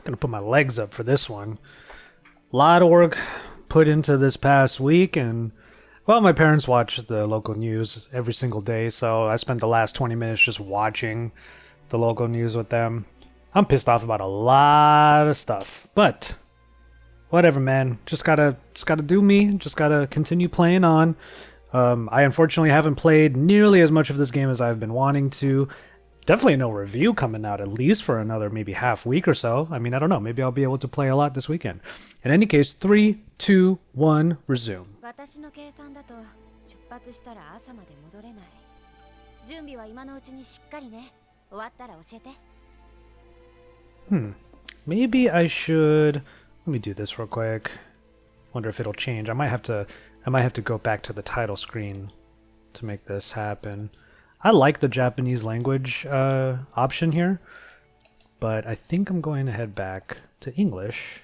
gonna put my legs up for this one. A lot of work put into this past week, and well, my parents watch the local news every single day, so I spent the last 20 minutes just watching the local news with them. I'm pissed off about a lot of stuff, but whatever, man. Just gotta do me. Just gotta continue playing on. I unfortunately haven't played nearly as much of this game as I've been wanting to. Definitely no review coming out, at least for another maybe half week or so. I mean, I don't know. Maybe I'll be able to play a lot this weekend. In any case, 3, 2, 1, resume. Maybe I should... Let me do this real quick. Wonder if it'll change. I might have to go back to the title screen to make this happen. I like the Japanese language option here, but I think I'm going to head back to English.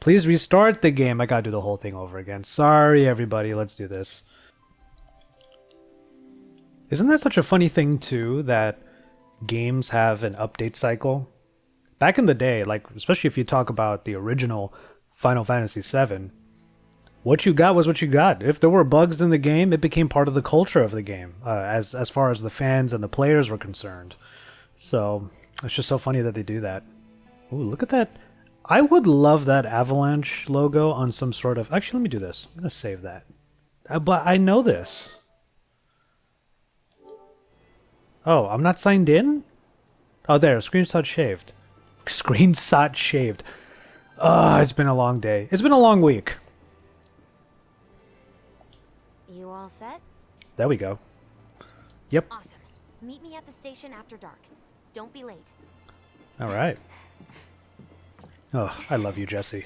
Please restart the game. I gotta do the whole thing over again. Sorry, everybody. Let's do this. Isn't that such a funny thing, too, that games have an update cycle? Back in the day, like, especially if you talk about the original Final Fantasy VII, what you got was what you got. If there were bugs in the game, it became part of the culture of the game, as far as the fans and the players were concerned. So, it's just so funny that they do that. Ooh, look at that. I would love that Avalanche logo on some sort of... Actually, let me do this. I'm going to save that. But I know this. Oh, I'm not signed in? Oh, there. SCREENSOT shaved. SCREENSOT shaved. It's been a long day. It's been a long week. You all set? There we go. Yep. Awesome. Meet me at the station after dark. Don't be late. All right. Oh, I love you, Jesse.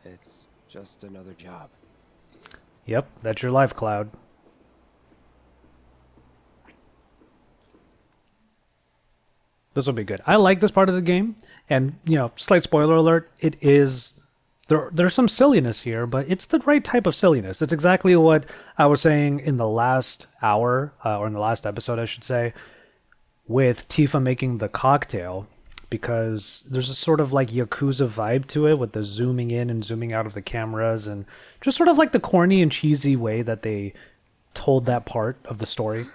It's just another job. Yep, that's your life, Cloud. This will be good. I like this part of the game, and, you know, slight spoiler alert, it is... There's some silliness here, but it's the right type of silliness. It's exactly what I was saying in the last hour, or in the last episode, I should say, with Tifa making the cocktail, because there's a sort of like Yakuza vibe to it with the zooming in and zooming out of the cameras, and just sort of like the corny and cheesy way that they told that part of the story.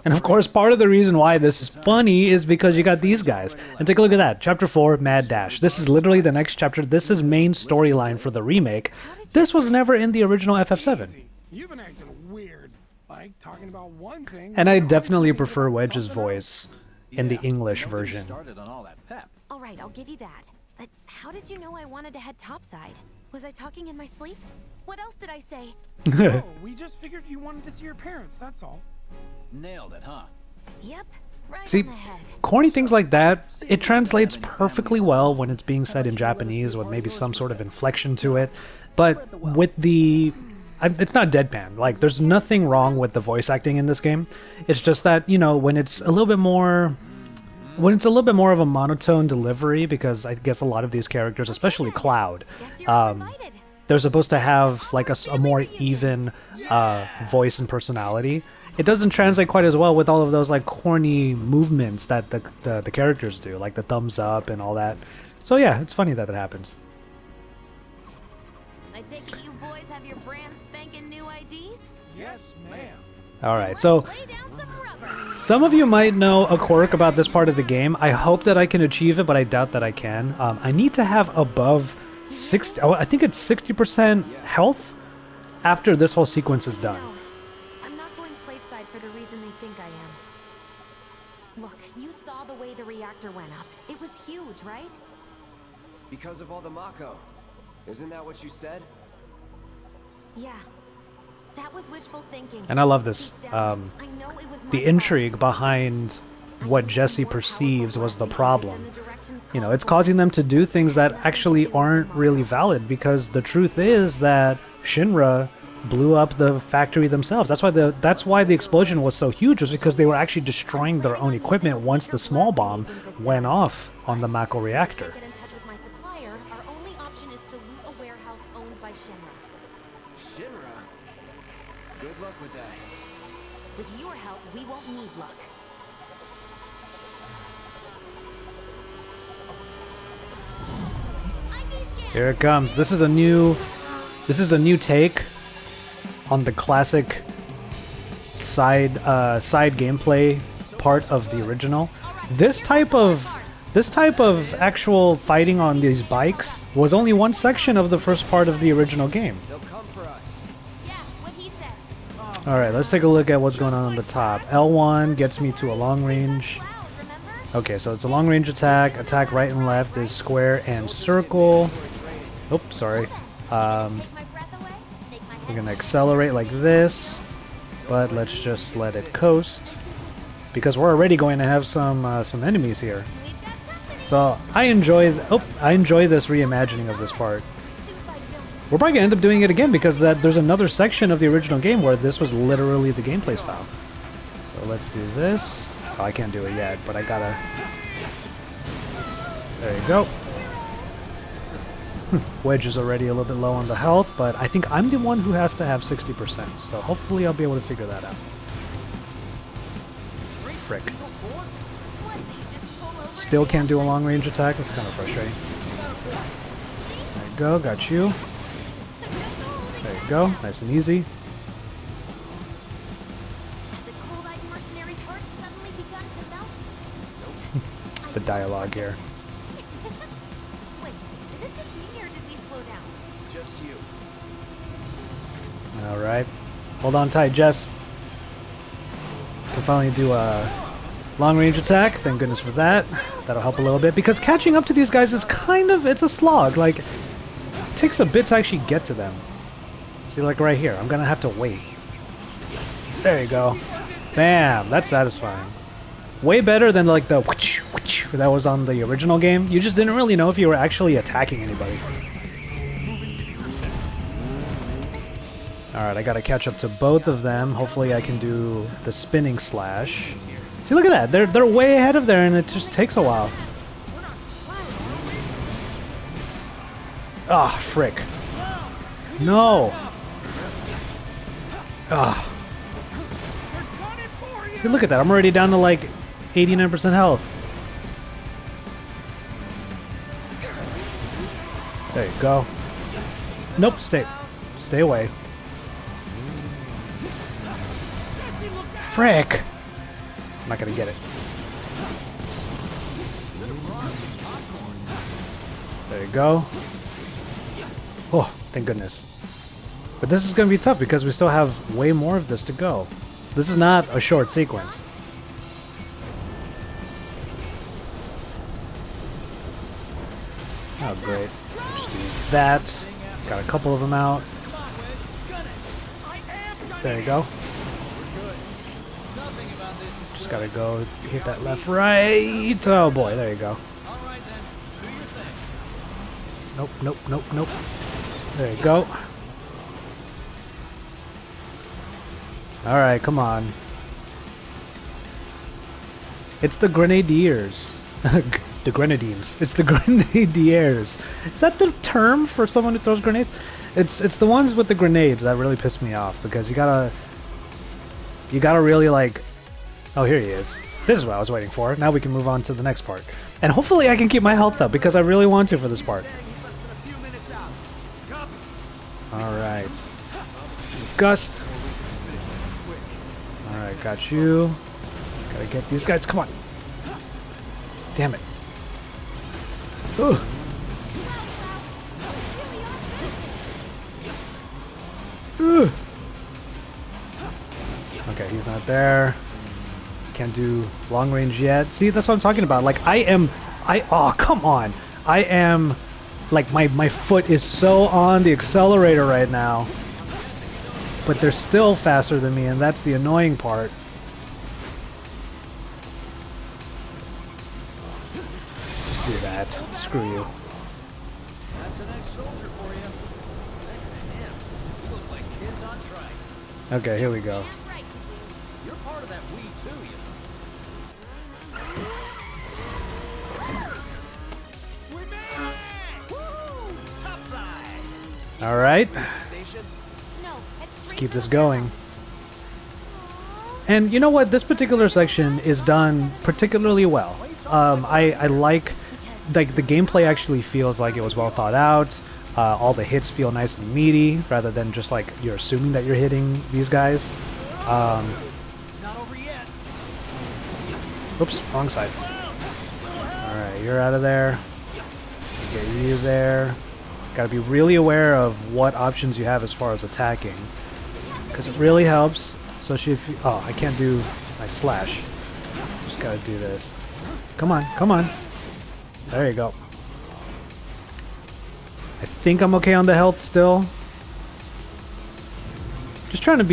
And of course, part of the reason why this is funny is because you got these guys. And take a look at that. Chapter 4, Mad Dash. This is literally the next chapter. This is main storyline for the remake. This was never in the original FF7. You've been acting weird. Like talking about one thing. And I definitely prefer Wedge's voice in the English version. All right, I'll give you that. But how did you know I wanted to head topside? Was I talking in my sleep? What else did I say? No, we just figured you wanted to see your parents, that's all. Nailed it, huh? Yep, right See, on the head. corny things like that, it translates perfectly well when it's being said in Japanese with maybe some sort of inflection to it. But with the... it's not deadpan. Like, there's nothing wrong with the voice acting in this game. It's just that, you know, when it's a little bit more... When it's a little bit more of a monotone delivery, because I guess a lot of these characters, especially Cloud, they're supposed to have like a more even voice and personality. It doesn't translate quite as well with all of those like corny movements that the characters do, like the thumbs up and all that. So yeah, it's funny that it happens. I take it you boys have your brand spanking new IDs? Yes, ma'am. All right, so Lay down some rubber. some of you might know a quirk about this part of the game. I hope that I can achieve it, but I doubt that I can. I need to have above 60. Oh, I think it's 60% health after this whole sequence is done. No, I'm not going plateside for the reason they think I am. Look, you saw the way the reactor went up. It was huge, right? Because of all the Mako. Isn't that what you said? Yeah. That was wishful thinking. And I love this. Deep down, I know it was my The fault. intrigue behind what Jesse perceives was the problem. You know, it's causing them to do things that actually aren't really valid, because the truth is that Shinra blew up the factory themselves. That's why the explosion was so huge, was because they were actually destroying their own equipment once the small bomb went off on the Mako reactor. Get in touch with my supplier. Our only option is to loot a warehouse owned by Shinra. Shinra? Good luck with that. With your help, we won't need luck. Here it comes. This is a new take on the classic side gameplay part of the original. This type of actual fighting on these bikes was only one section of the first part of the original game. They'll come for us. Yeah, what he said. All right, let's take a look at what's going on the top. L1 gets me to a long range. Loud, remember? Okay, so it's a long range attack. Attack right and left is square and circle. Oops, sorry. Take my breath away, make my We're head gonna accelerate like this, but let's just let it coast because we're already going to have some enemies here. We've got company. So I enjoy this reimagining of this part. Suit by Jones. We're probably gonna end up doing it again because there's another section of the original game where this was literally the gameplay style. So let's do this. Oh, I can't do it yet, but I gotta. There you go. Wedge is already a little bit low on the health, but I think I'm the one who has to have 60%, so hopefully I'll be able to figure that out. Frick. What, so you just pull over Still and can't do a dance? long range attack, that's kind of frustrating. There you go, got you. There you go, nice and easy. The cold-eyed mercenary's heart suddenly begun to melt. The dialogue here. Wait, is it just me or did we slow down? Just you. Alright. Hold on tight, Jess. Can finally do a long range attack. Thank goodness for that. That'll help a little bit because catching up to these guys is it's a slog. Like, it takes a bit to actually get to them. See, like right here, I'm gonna have to wait. There you go. Bam! That's satisfying. Way better than like the whoosh, whoosh that was on the original game. You just didn't really know if you were actually attacking anybody. Alright, I gotta catch up to both of them. Hopefully I can do the spinning slash. See, look at that. They're way ahead of there and it just takes a while. Ah, frick. No! Ah. See, look at that. I'm already down to like 89% health. There you go. Nope, stay away. Frick! I'm not gonna get it. There you go. Oh, thank goodness. But this is gonna be tough because we still have way more of this to go. This is not a short sequence. Oh, great. Just do that. Got a couple of them out. There you go. Just gotta go hit that left, right. Oh boy, there you go. Nope, nope, nope, nope. There you go. Alright, come on. It's the Grenadiers. The Grenadines. It's the Grenadiers. Is that the term for someone who throws grenades? It's the ones with the grenades that really piss me off because you gotta really like. Oh, here he is. This is what I was waiting for. Now we can move on to the next part, and hopefully I can keep my health up because I really want to for this part. All right, Gust. All right, got you. Gotta get these guys. Come on. Damn it. Ooh. Ooh. Okay, he's not there. Can't do long range yet. See, that's what I'm talking about. Like, oh, come on. I am, like, my foot is so on the accelerator right now. But they're still faster than me, and that's the annoying part. Just do that. Screw you. That's an ex-soldier for you. Next to him, you look like kids on trikes. Okay, here we go. Damn right you do. You're part of that we too, you know. We made it! Woo! Topside! All right. Station? No, Let's keep this going. And you know what? This particular section is done particularly well. I like the gameplay actually feels like it was well thought out. All the hits feel nice and meaty, rather than just like you're assuming that you're hitting these guys. Not over yet. Oops, wrong side. Alright, you're out of there. Get you there. Gotta be really aware of what options you have as far as attacking, because it really helps. Especially if you... Oh, I can't do my slash. Just gotta do this. Come on, come on. There you go. I think I'm okay on the health still. Just trying to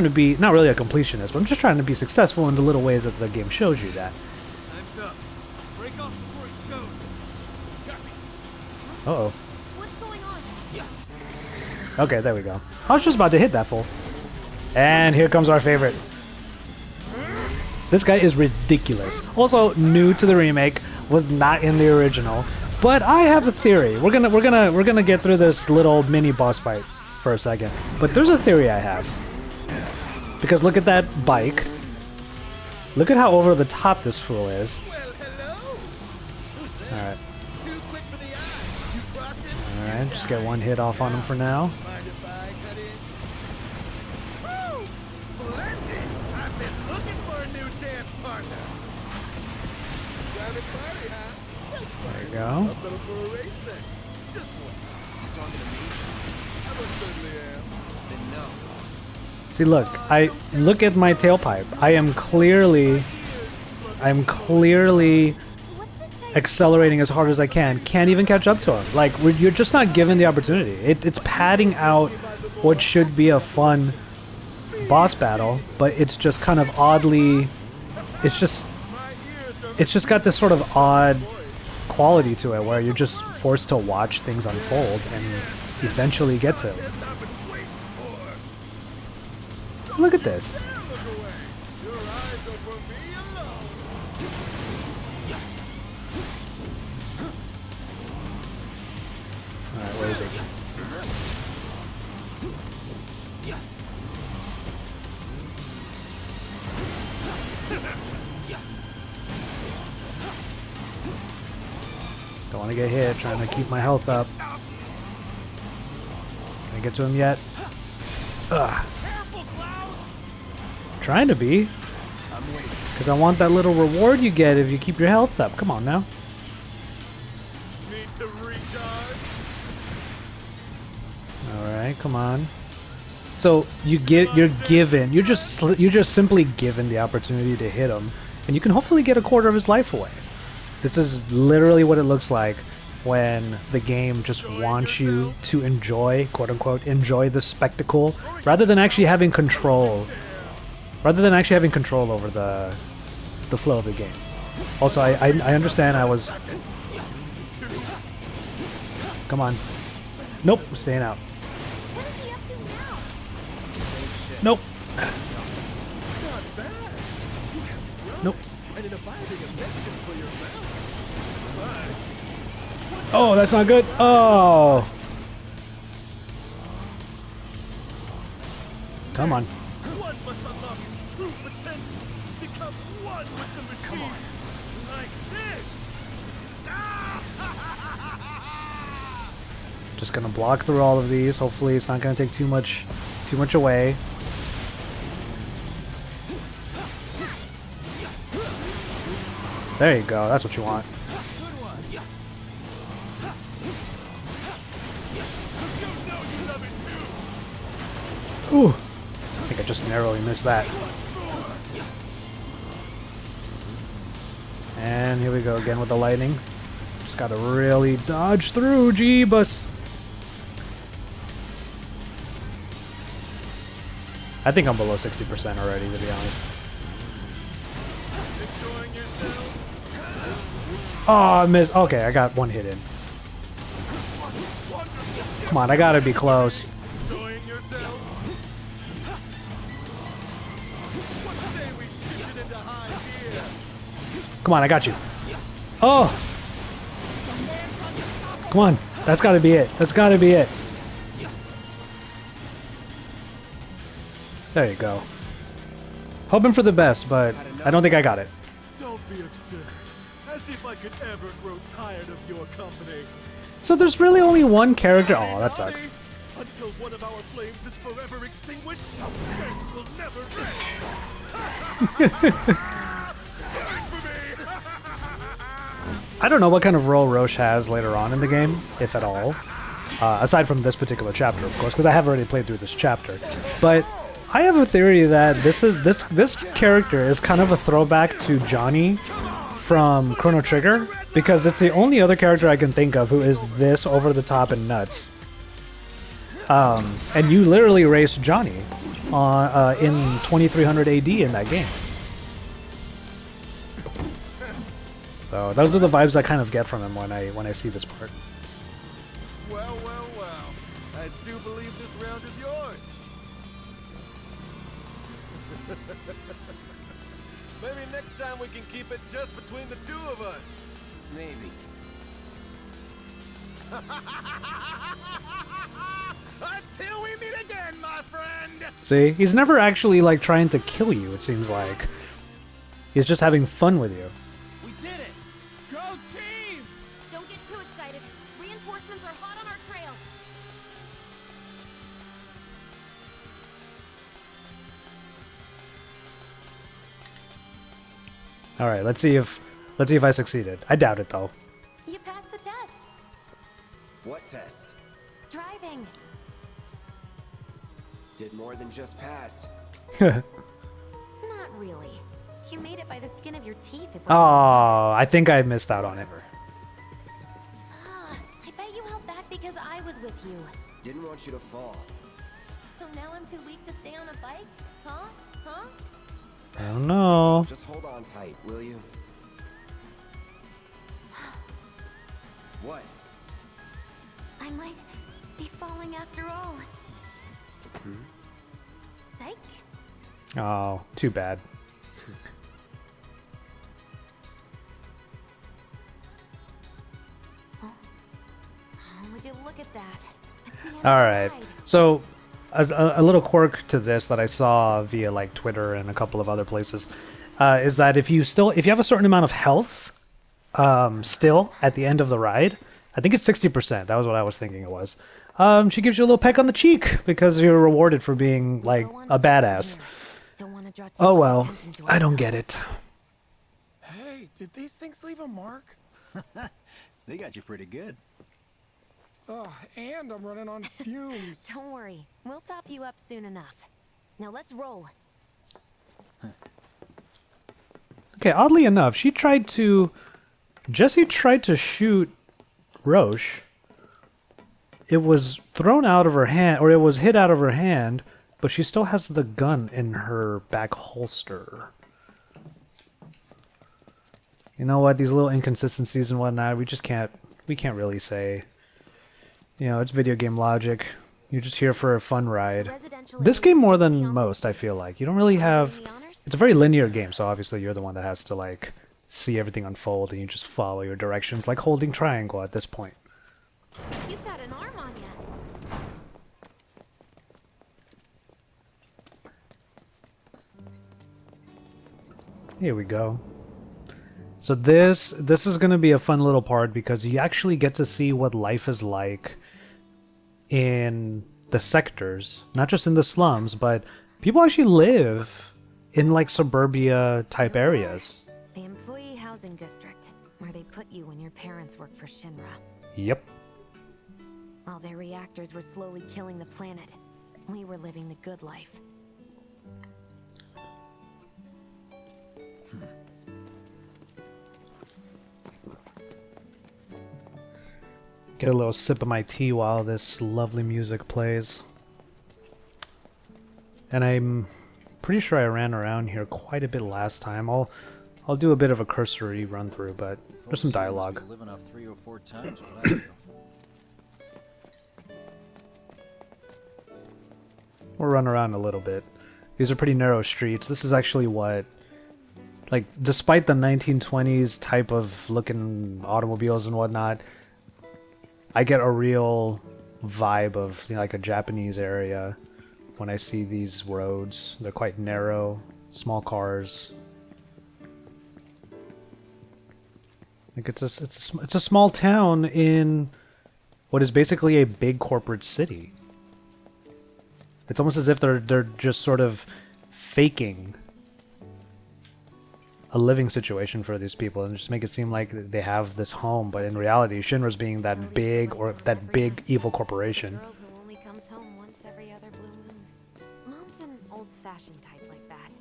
be not really a completionist, but I'm just trying to be successful in the little ways that the game shows you that. Time's up. Break off before it shows. Copy. Uh-oh. What's going on? Okay, there we go. I was just about to hit that fool. And here comes our favorite. This guy is ridiculous. Also new to the remake, was not in the original. But I have a theory. We're gonna get through this little mini boss fight for a second. But there's a theory I have. Because look at that bike. Look at how over the top this fool is. Alright. Alright, just get one hit off on him for now. There you go. See, look. I look at my tailpipe. I am clearly accelerating as hard as I can. Can't even catch up to him. Like, you're just not given the opportunity. It's padding out what should be a fun boss battle, but it's just kind of oddly. It's just got this sort of odd quality to it where you're just forced to watch things unfold and eventually get to it. Look at this. Alright, where is he? Don't want to get hit, trying to keep my health up. Can I get to him yet? Ugh. Trying to be. Because I want that little reward you get if you keep your health up. Come on now. Alright, come on. So you're just simply given the opportunity to hit him, and you can hopefully get a quarter of his life away. This is literally what it looks like when the game just wants you to enjoy, quote unquote, enjoy the spectacle, rather than actually having control. Rather than actually having control over the flow of the game. Also, I understand I was... Come on. Nope, I'm staying out. What is he up to now? Nope. Nope. Oh, that's not good. Oh. Come on. Just gonna block through all of these. Hopefully it's not gonna take too much away. There you go, that's what you want. Ooh, I think I just narrowly missed that. And here we go again with the lightning. Just gotta really dodge through, Jeebus. I think I'm below 60% already, to be honest. Oh, I missed. Okay, I got one hit in. Come on, I gotta be close. Come on, I got you. Oh! Come on, that's gotta be it. That's gotta be it. There you go. Hoping for the best, but I don't think I got it. Don't be absurd. As if I could ever grow tired of your company. So there's really only one character. Oh, that sucks. Until one of our flames is forever extinguished, our flames will never I don't know what kind of role Roche has later on in the game, if at all. Aside from this particular chapter, of course, because I have already played through this chapter. But I have a theory that this character is kind of a throwback to Johnny from Chrono Trigger, because it's the only other character I can think of who is this over the top and nuts. And you literally raced Johnny in 2300 AD in that game. So those are the vibes I kind of get from him when I see this part. Well, well, well. I do believe this round is yours. Maybe next time we can keep it just between the two of us. Maybe. Until we meet again, my friend. See, he's never actually like trying to kill you, it seems like. He's just having fun with you. We did it! Go team! Don't get too excited. Reinforcements are hot on our trail. All right, let's see if I succeeded. I doubt it though. You passed the test. What test? Driving. Did more than just pass. Not really. You made it by the skin of your teeth. If Oh, I think I missed out on it. I bet you held back because I was with you. Didn't want you to fall. So now I'm too weak to stay on a bike? Huh? Huh? I don't know. Just hold on tight, will you? What? I might be falling after all. Psych. Oh, too bad. Oh, would you look at that? It's the end All of the right. ride. So, a little quirk to this that I saw via like Twitter and a couple of other places is that if you have a certain amount of health still at the end of the ride, I think it's 60%. That was what I was thinking it was. She gives you a little peck on the cheek because you're rewarded for being like a badass. Don't want to draw too Oh much well, attention to I don't ourselves. get it. Hey, did these things leave a mark? They got you pretty good. Ugh, and I'm running on fumes. Don't worry, we'll top you up soon enough. Now let's roll. Okay, oddly enough, Jessie tried to shoot Roche. It was thrown out of her hand, or it was hit out of her hand, but she still has the gun in her back holster. You know what? These little inconsistencies and whatnot, we can't really say. You know, it's video game logic. You're just here for a fun ride. Residential This areas game more tend to be than on the most, I street. feel like. You don't really have... The honors? It's a very linear game, so obviously you're the one that has to, like, see everything unfold, and you just follow your directions, like holding triangle at this point. You've got an arm on you. Here we go. So this is going to be a fun little part because you actually get to see what life is like in the sectors, not just in the slums, but people actually live in like suburbia type areas. The employee housing district, where they put you when your parents work for Shinra. Yep. While their reactors were slowly killing the planet, we were living the good life. Get a little sip of my tea while this lovely music plays. And I'm pretty sure I ran around here quite a bit last time. I'll do a bit of a cursory run through, but there's some dialogue. Living off 3 or 4 times what I do. We'll run around a little bit. These are pretty narrow streets. This is actually what, like, despite the 1920s type of looking automobiles and whatnot, I get a real vibe of, you know, like a Japanese area when I see these roads. They're quite narrow, small cars. Like it's a small town in what is basically a big corporate city. It's almost as if they're just sort of faking a living situation for these people and just make it seem like they have this home, but in reality, Shinra's being that big evil corporation. Girl who only comes home once every other blue moon. Mom's an old-fashioned type like that.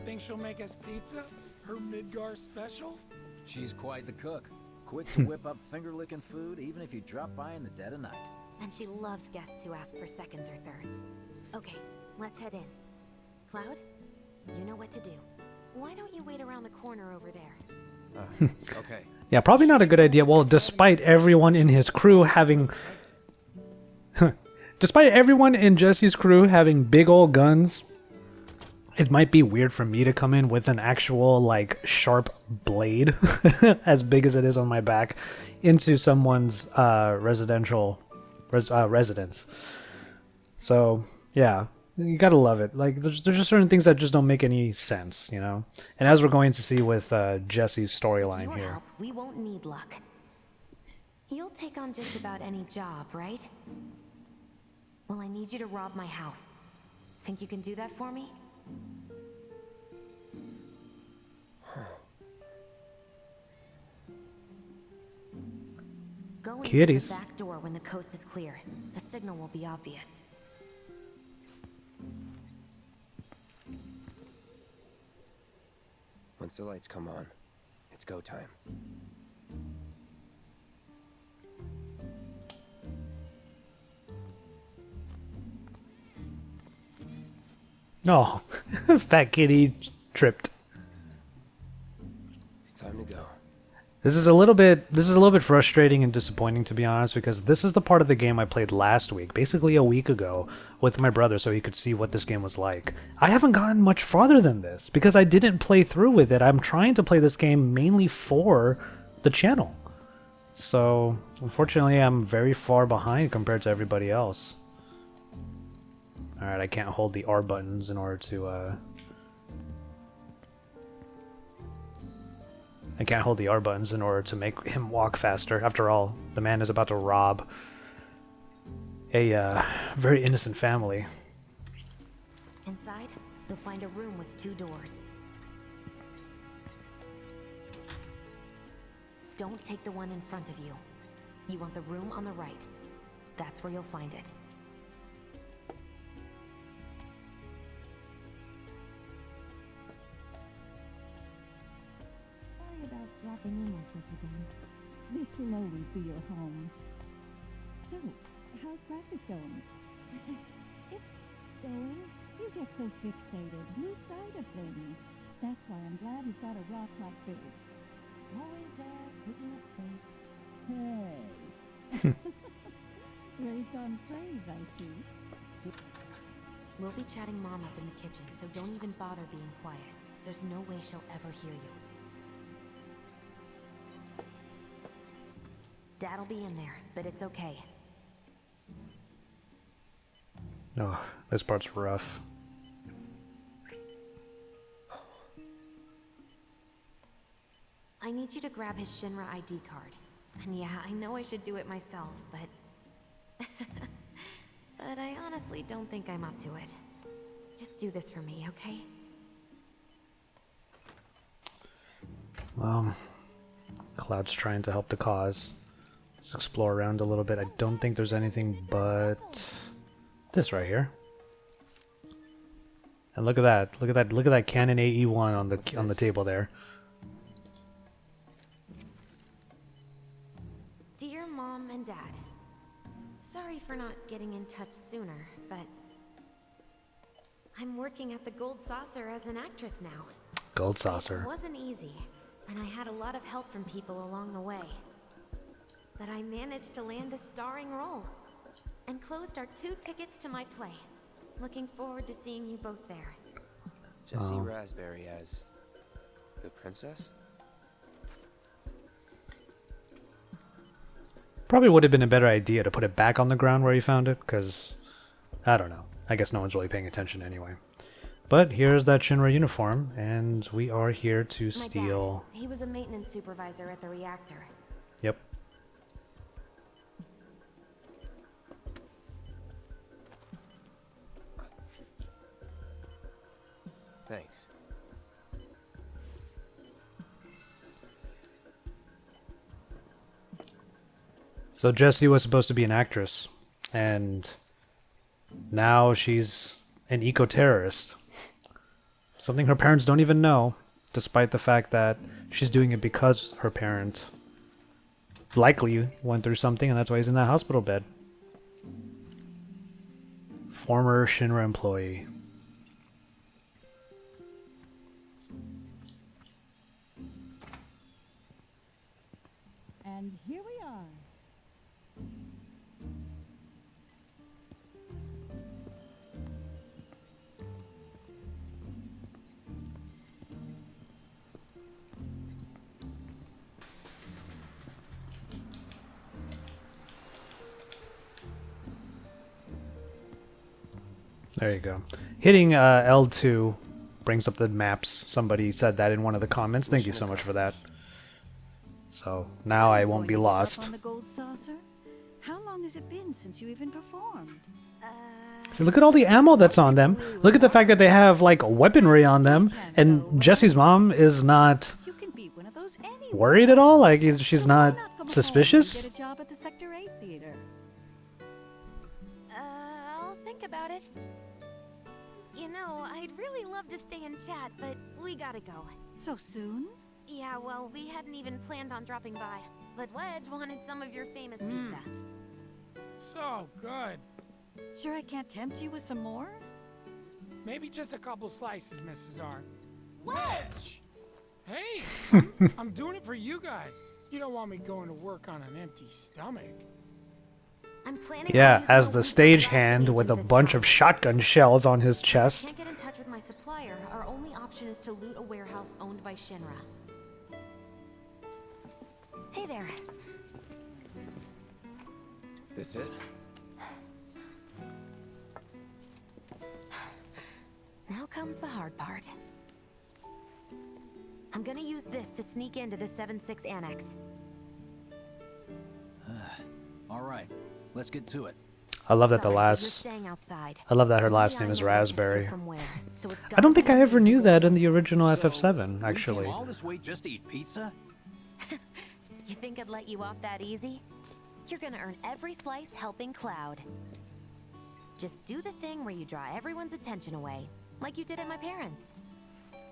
Think she'll make us pizza? Her Midgar special? She's quite the cook. Quick to whip up finger-licking food, even if you drop by in the dead of night. And she loves guests who ask for seconds or thirds. Okay, let's head in. Cloud, you know what to do. Why don't you wait around the corner over there? Okay. Yeah, probably not a good idea. Well, despite everyone in his crew having... despite everyone in Jesse's crew having big old guns, it might be weird for me to come in with an actual, like, sharp blade, as big as it is on my back, into someone's residence. So, yeah. You gotta love it. Like, there's just certain things that just don't make any sense, you know? And as we're going to see with Jesse's storyline With your here. help, we won't need luck. You'll take on just about any job, right? Well, I need you to rob my house. Think you can do that for me? Go in through the back door when the coast is clear. The signal will be obvious. Once the lights come on, it's go time. Oh, fat kitty tripped. Time to go. This is a little bit frustrating and disappointing, to be honest, because this is the part of the game I played last week, basically a week ago, with my brother so he could see what this game was like. I haven't gotten much farther than this, because I didn't play through with it. I'm trying to play this game mainly for the channel. So, unfortunately, I'm very far behind compared to everybody else. Alright, I can't hold the R buttons in order to, I can't hold the R buttons in order to make him walk faster. After all, the man is about to rob a very innocent family. Inside, you'll find a room with 2 doors. Don't take the one in front of you. You want the room on the right. That's where you'll find it. About dropping in like this again. This will always be your home. So, how's practice going? It's going. You get so fixated, lose sight of things. That's why I'm glad you've got a rock like this. Always there, taking up space. Hey. Raised on praise, I see. We'll be chatting Mom up in the kitchen, so don't even bother being quiet. There's no way she'll ever hear you. Dad'll be in there, but it's okay. Oh, this part's rough. I need you to grab his Shinra ID card. And yeah, I know I should do it myself, but... but I honestly don't think I'm up to it. Just do this for me, okay? Well, Cloud's trying to help the cause. Let's explore around a little bit. I don't think there's anything but this right here. And look at that. Look at that Canon AE1 on the table there. Dear Mom and Dad, sorry for not getting in touch sooner, but I'm working at the Gold Saucer as an actress now. Gold Saucer. It wasn't easy, and I had a lot of help from people along the way. But I managed to land a starring role, and closed our 2 tickets to my play. Looking forward to seeing you both there. Jessie Raspberry as the princess? Probably would have been a better idea to put it back on the ground where you found it, because, I don't know. I guess no one's really paying attention anyway. But here's that Shinra uniform, and we are here to My steal. dad, he was a maintenance supervisor at the reactor. Yep. Thanks. So Jessie was supposed to be an actress, and now she's an eco-terrorist. Something her parents don't even know, despite the fact that she's doing it because her parent likely went through something, and that's why he's in that hospital bed. Former Shinra employee. And here we are. There you go. Hitting L2 brings up the maps. Somebody said that in one of the comments. Thank you so much for that. So now I won't be Going to give up lost. on the gold saucer? How long has it been since you even performed? See, look at all the ammo that's on them. Look at the fact that they have like weaponry on them, and Jesse's mom is not You can be one of those anywhere. worried at all. Like she's So why not come home and suspicious. Get a job at the Sector 8 theater. I'll think about it. You know, I'd really love to stay and chat, but we gotta go. So soon? Yeah, well, we hadn't even planned on dropping by. But Wedge wanted some of your famous pizza. So good. Sure I can't tempt you with some more? Maybe just a couple slices, Mrs. R. Wedge! Hey, I'm doing it for you guys. You don't want me going to work on an empty stomach. I'm planning on Yeah, using as a the week stagehand agent with a this bunch time. of shotgun shells on his If I chest. can't get in touch with my supplier, our only option is to loot a warehouse owned by Shinra. Hey there. This it? Now comes the hard part. I'm gonna use this to sneak into the 7-6 annex. All right, let's get to it. I love that the Sorry, but you're last. staying outside. I love that her Only last I name is know where to steal Raspberry. from where, so it's I don't think I gotta ever be knew this that in way. the original So, FF7, we actually. came all this way just to eat pizza? You think I'd let you off that easy? You're gonna earn every slice helping Cloud. Just do the thing where you draw everyone's attention away, like you did at my parents'.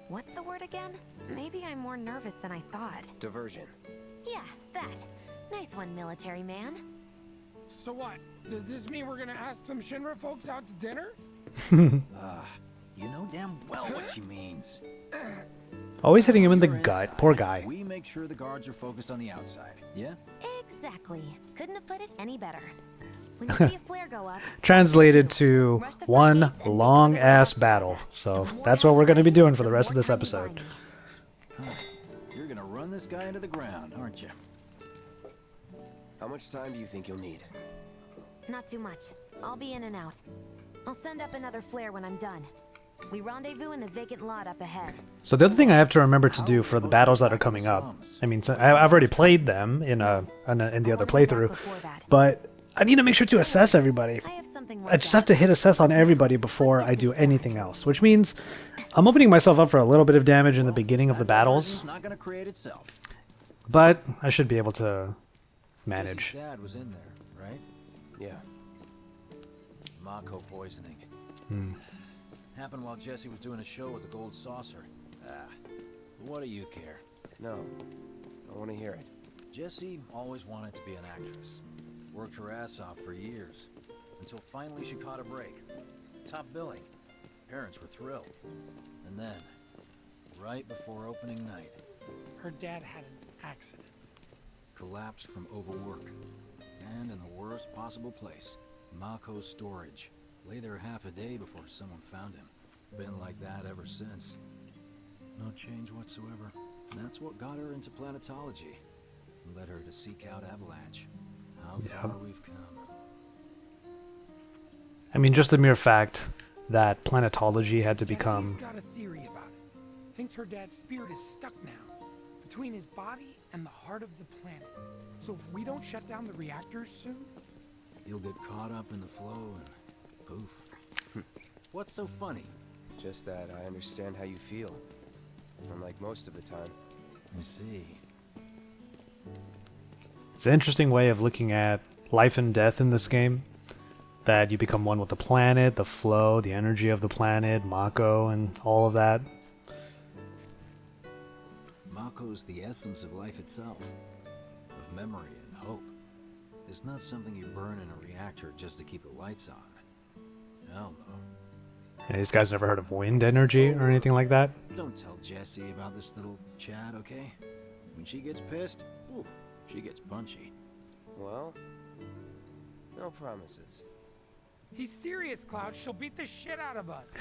What's the word again? Maybe I'm more nervous than I thought. Diversion. Yeah, that. Nice one, military man. So what? Does this mean we're gonna ask some Shinra folks out to dinner? You know damn well what she means. Always hitting him in the You're gut. inside. Poor guy. We make sure the guards are focused on the outside, yeah? Exactly. Couldn't have put it any better. When you see a flare go up, Translated to rush the front one gates and wait for the long ass warehouse battle. plaza. So The more that's what we're going to be time doing you for the waste, rest of this more time you episode. buy me. You're gonna run this guy into the ground, aren't you? How much time do you think you'll need? Not too much. I'll be in and out. I'll send up another flare when I'm done. We rendezvous in the vacant lot up ahead. So the other thing I have to remember to do for the battles that are coming up, I mean, so I've already played them in the other I'll be back playthrough, before that. but I need to make sure to assess everybody. I have something I like just that. have to hit assess on everybody before I do anything else, which means I'm opening myself up for a little bit of damage in the beginning of the battles, It's not gonna create itself. but I should be able to manage. Jesse's dad was in there, right? Yeah. Mako poisoning. Happened while Jesse was doing a show with the gold saucer. What do you care? No. I want to hear it. Jessie always wanted to be an actress. Worked her ass off for years. Until finally she caught a break. Top billing. Parents were thrilled. And then, right before opening night, Her dad had an accident. collapsed from overwork. And in the worst possible place, Mako's storage. Lay there half a day before someone found him. Been like that ever since. No change whatsoever. And that's what got her into planetology. And led her to seek out Avalanche. How far we've come. I mean, just the mere fact that planetology had to become. Jessie's got a theory about it. Thinks her dad's spirit is stuck now, between his body and the heart of the planet. So if we don't shut down the reactors soon, You'll get caught up in the flow and poof. What's so funny? Just that I understand how you feel. Unlike most of the time. I see. It's an interesting way of looking at life and death in this game. That you become one with the planet, the flow, the energy of the planet, Mako, and all of that. Mako's the essence of life itself, of memory and hope. It's not something you burn in a reactor just to keep the lights on. Hell no. Yeah, these guys never heard of wind energy or anything like that? Don't tell Jessie about this little Chad, okay? When she gets pissed, ooh, she gets punchy. Well, no promises. he's serious, Cloud. She'll beat the shit out of us.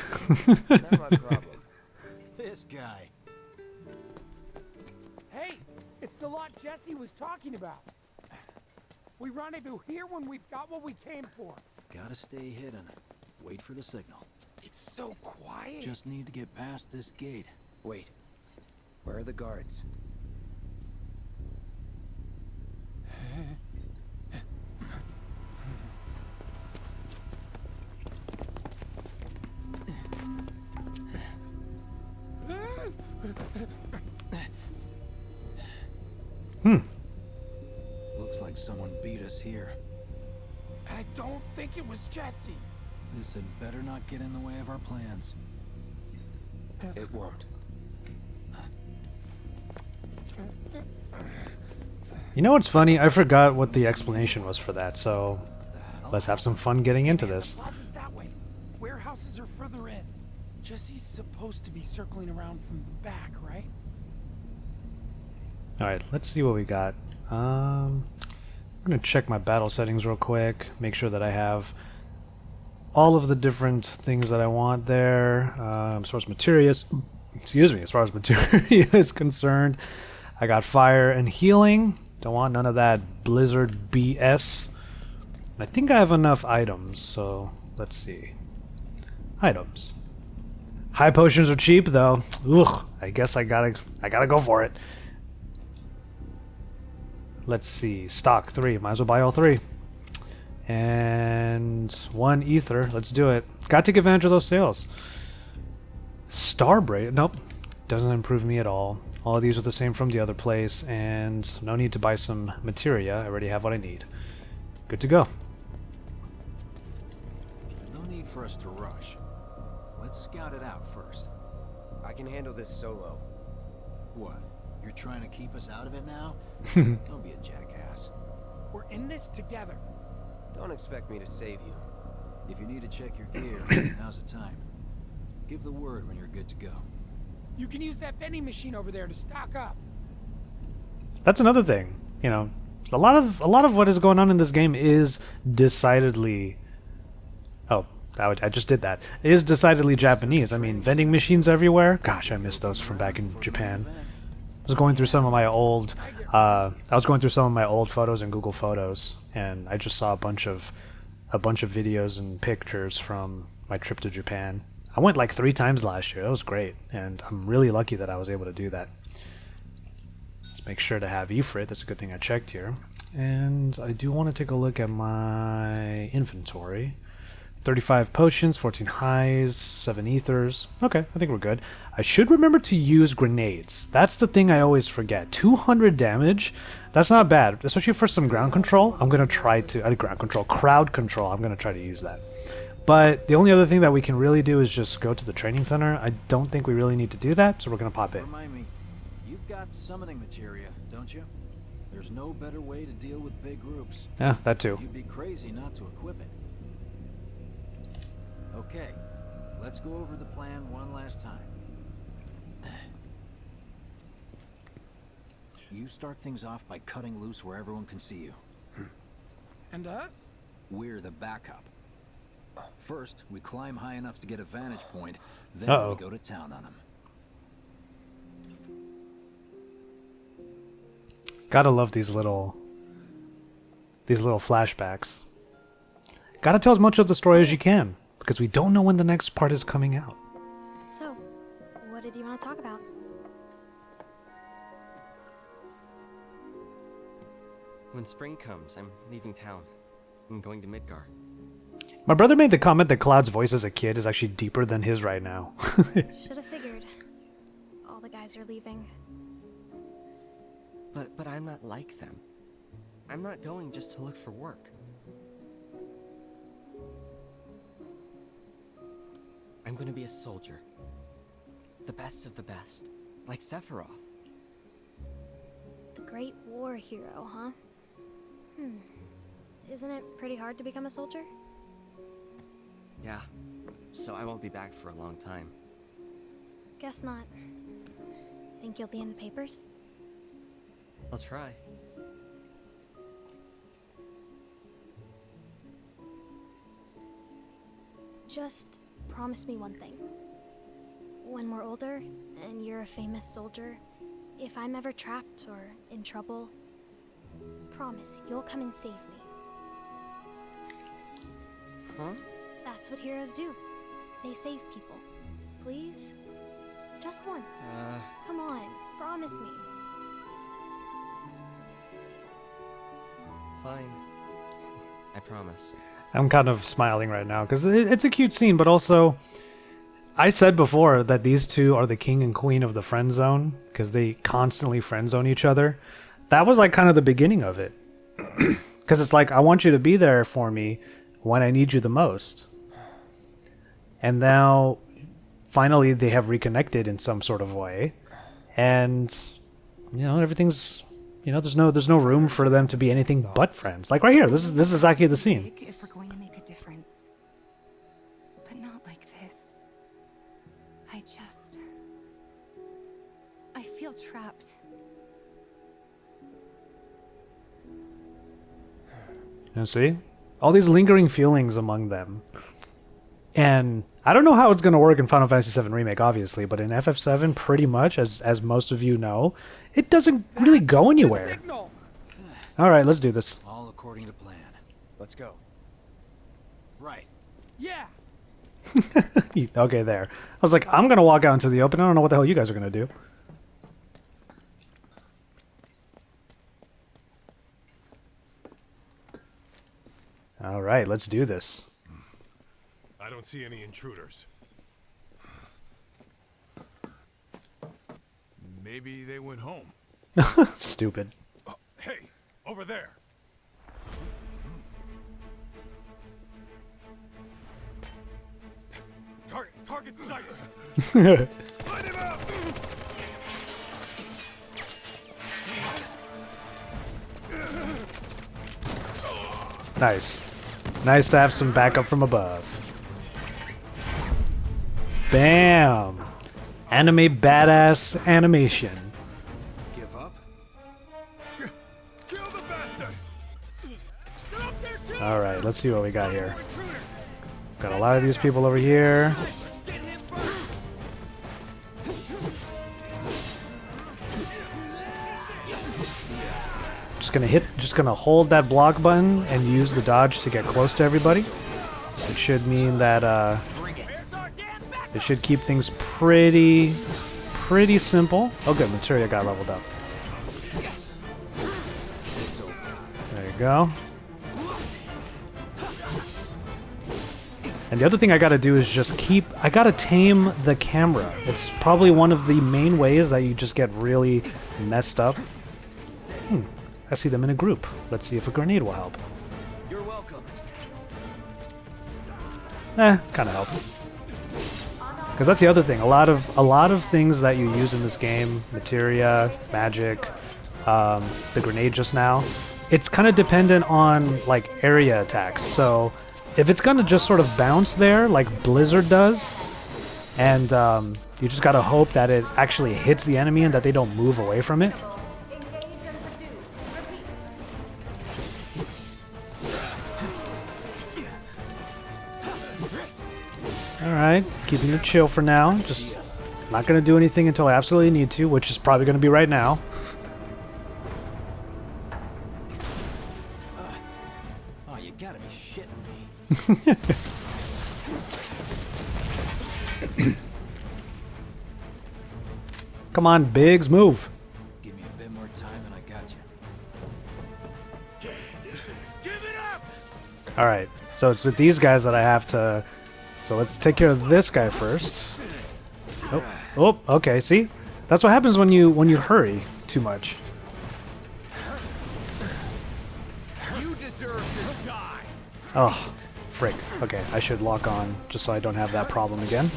Not my problem. This guy. Hey, it's the lot Jessie was talking about. We rendezvous here when we've got what we came for. Gotta stay hidden. Wait for the signal. It's so quiet. Just need to get past this gate. Wait. Where are the guards? Looks like someone beat us here. And I don't think it was Jessie. This had better not get in the way of our plans. It won't. You know what's funny? I forgot what the explanation was for that, so let's have some fun getting into Man, this. The plaza's that way. Warehouses are further in. Jessie's supposed to be circling around from the back, right? Alright, let's see what we got. I'm gonna check my battle settings real quick, make sure that I have all of the different things that I want there. As far as materia is concerned, I got fire and healing. Don't want none of that blizzard BS. I think I have enough items, so let's see. Items. High potions are cheap though. Ugh, I guess I gotta go for it. Let's see. Stock 3. Might as well buy all 3. And 1 ether. Let's do it. Got to take advantage of those sales. Starbraid. Nope. Doesn't improve me at all. All of these are the same from the other place. And no need to buy some materia. I already have what I need. Good to go. No need for us to rush. Let's scout it out first. I can handle this solo. What? You're trying to keep us out of it now? Don't be a jackass. We're in this together. Don't expect me to save you. If you need to check your gear, now's the time. Give the word when you're good to go. You can use that vending machine over there to stock up. That's another thing. You know, a lot of what is going on in this game is decidedly... Oh, I just did that. Is decidedly Japanese. I mean, vending machines everywhere. Gosh, I miss those from back in Japan. I was going through some of my old photos in Google Photos, and I just saw a bunch of videos and pictures from my trip to Japan. I went like 3 times last year. That was great, and I'm really lucky that I was able to do that. Let's make sure to have Ifrit. That's a good thing I checked here. And I do want to take a look at my inventory. 35 potions, 14 highs, 7 ethers. Okay, I think we're good. I should remember to use grenades. That's the thing I always forget. 200 damage? That's not bad, especially for some ground control. I'm going to try to... crowd control. I'm going to try to use that. But the only other thing that we can really do is just go to the training center. I don't think we really need to do that, so we're going to pop in. Remind me, you've got summoning materia, don't you? There's no better way to deal with big groups. Yeah, that too. You'd be crazy not to equip it. Okay, let's go over the plan one last time. You start things off by cutting loose where everyone can see you. And us? We're the backup. First, we climb high enough to get a vantage point, then we go to town on them. Gotta love these little flashbacks. Gotta tell as much of the story as you can. because we don't know when the next part is coming out. So, what did you want to talk about? When spring comes, I'm leaving town. I'm going to Midgar. My brother made the comment that Cloud's voice as a kid is actually deeper than his right now. Should have figured. All the guys are leaving. But I'm not like them. I'm not going just to look for work. I'm going to be a soldier. The best of the best. Like Sephiroth. The Great War hero, huh? Isn't it pretty hard to become a soldier? Yeah. So I won't be back for a long time. Guess not. Think you'll be in the papers? I'll try. Just promise me one thing. When we're older, and you're a famous soldier, if I'm ever trapped or in trouble, promise you'll come and save me. Huh? That's what heroes do. They save people. Please? Just once. Come on, promise me. Fine. I promise. I'm kind of smiling right now because it's a cute scene, but also I said before that these two are the king and queen of the friend zone because they constantly friend zone each other. That was like kind of the beginning of it. Because it's like, I want you to be there for me when I need you the most. And now, finally, they have reconnected in some sort of way. And, you know, everything's, you know, there's no room for them to be anything but friends. Like right here, this is exactly the scene. If we're going to make a difference. But not like this. I feel trapped. You see? All these lingering feelings among them. And I don't know how it's going to work in Final Fantasy VII Remake, obviously, but in FF7, pretty much, as most of you know, it doesn't really go anywhere. Alright, let's do this. All according to plan. Let's go. Right. Yeah. Okay, there. I was like, I'm going to walk out into the open. I don't know what the hell you guys are going to do. Alright, let's do this. I don't see any intruders. Maybe they went home. Stupid. Hey, over there. Target sighted. Light him up. Nice. Nice to have some backup from above. Bam! Anime badass animation. Give up. Kill the bastard. Alright, let's see what we got here. Got a lot of these people over here. Just gonna hold that block button and use the dodge to get close to everybody. It should mean that it should keep things pretty simple. Oh good, Materia got leveled up. There you go. And the other thing I gotta do is just I gotta tame the camera. It's probably one of the main ways that you just get really messed up. I see them in a group. Let's see if a grenade will help. You're welcome. Kind of helped. Because that's the other thing. A lot of things that you use in this game, materia, magic, the grenade just now, it's kind of dependent on like area attacks. So if it's gonna just sort of bounce there, like Blizzard does, and you just gotta hope that it actually hits the enemy and that they don't move away from it. Alright, keeping it chill for now. Just not going to do anything until I absolutely need to, which is probably going to be right now. Oh, you gotta be shitting me. Come on, Biggs, move. Give me a bit more time and I got you. All right, so it's with these guys that I have to. So let's take care of this guy first. Oh, oh, okay. See, that's what happens when you hurry too much. You deserve to die. Oh, frick. Okay, I should lock on just so I don't have that problem again.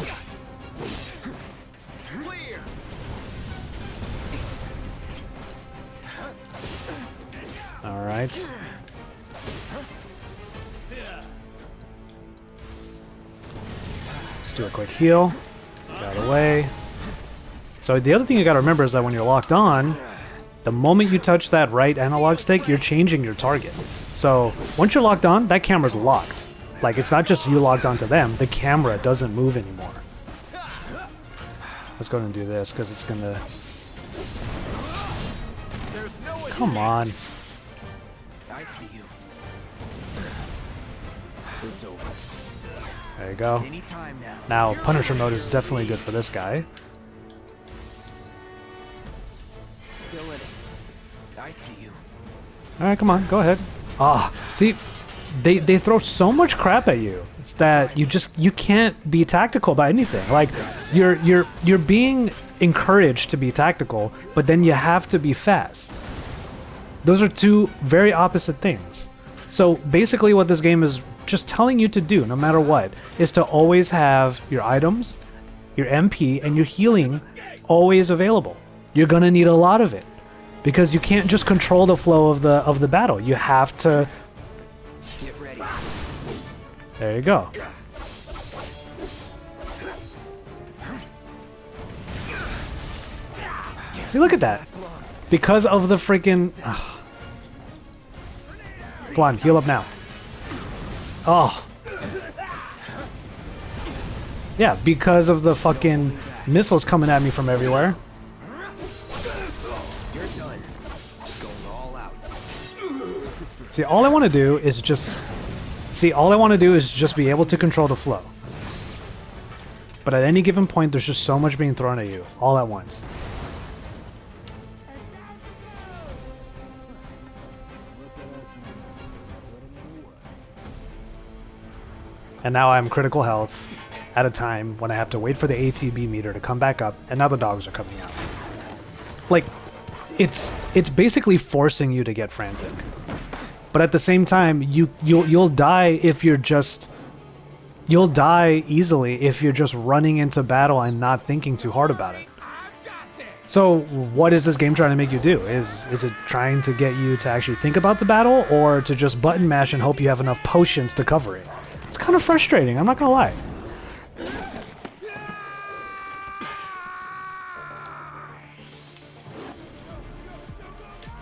Clear. All right. Let's do a quick heal. Get out of the way. So the other thing you gotta remember is that when you're locked on, the moment you touch that right analog stick, you're changing your target. So once you're locked on, that camera's locked. Like, it's not just you logged onto them, the camera doesn't move anymore. Let's go ahead and do this, because it's gonna... Come on. I see you. It's over. There you go. Anytime now. Now, Punisher mode is definitely good for this guy. Still in it. I see you. Alright, come on, go ahead. Ah, see, they throw so much crap at you. It's that you can't be tactical about anything. Like, you're being encouraged to be tactical, but then you have to be fast. Those are two very opposite things. So basically what this game is just telling you to do, no matter what, is to always have your items, your MP, and your healing always available. You're gonna need a lot of it, because you can't just control the flow of the battle. You have to... Get ready. There you go. See, look at that. Because of the freaking... Come on, heal up now. Oh. Yeah, because of the fucking missiles coming at me from everywhere. You're done. Going all out. See, all I want to do is just... See, all I want to do is just be able to control the flow. But at any given point, there's just so much being thrown at you, all at once. And now I'm critical health at a time when I have to wait for the ATB meter to come back up, and now the dogs are coming out. Like, it's basically forcing you to get frantic. But at the same time, you'll die if you're just... You'll die easily if you're just running into battle and not thinking too hard about it. So what is this game trying to make you do? Is it trying to get you to actually think about the battle, or to just button mash and hope you have enough potions to cover it? It's kind of frustrating, I'm not gonna lie.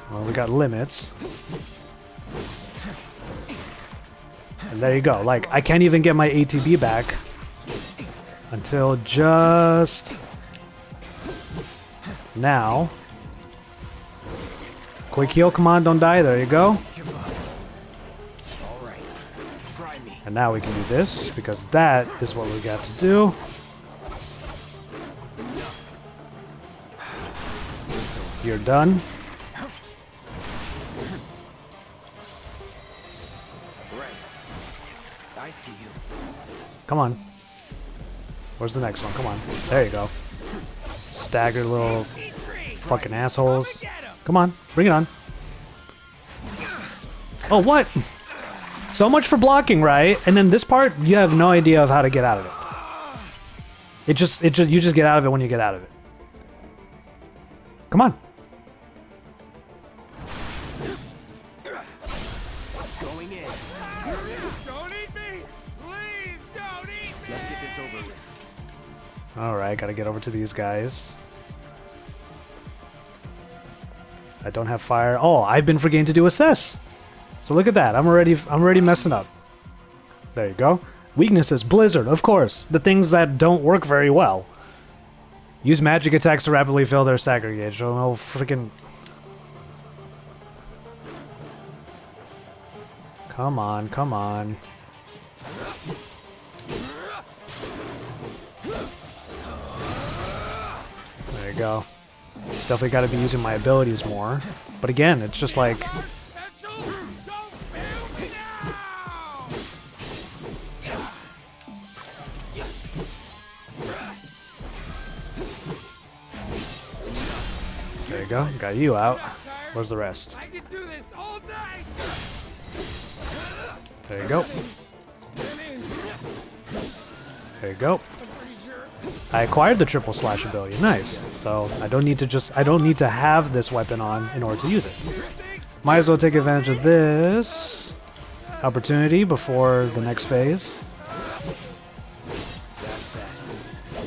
Well, we got limits. And there you go. Like, I can't even get my ATB back until just now. Quick heal, come on, don't die. There you go. And now we can do this, because that is what we got to do. You're done. I see you. Come on. Where's the next one? Come on. There you go. Staggered little fucking assholes. Come on, bring it on. Oh, what? So much for blocking, right? And then this part, you have no idea of how to get out of it. You just get out of it when you get out of it. Come on. Going in. Don't eat me! Please don't eat me! Let's get this over with. Alright, gotta get over to these guys. I don't have fire. Oh, I've been forgetting to do assess. So look at that. I'm already messing up. There you go. Weaknesses, Blizzard, of course. The things that don't work very well. Use magic attacks to rapidly fill their stagger gauge. Oh no, freaking... Come on, come on. There you go. Definitely got to be using my abilities more. But again, it's just like... There you go. Got you out. Where's the rest? I can do this all night. There you go. There you go. I acquired the triple slash ability. Nice. So I don't need to have this weapon on in order to use it. Might as well take advantage of this opportunity before the next phase.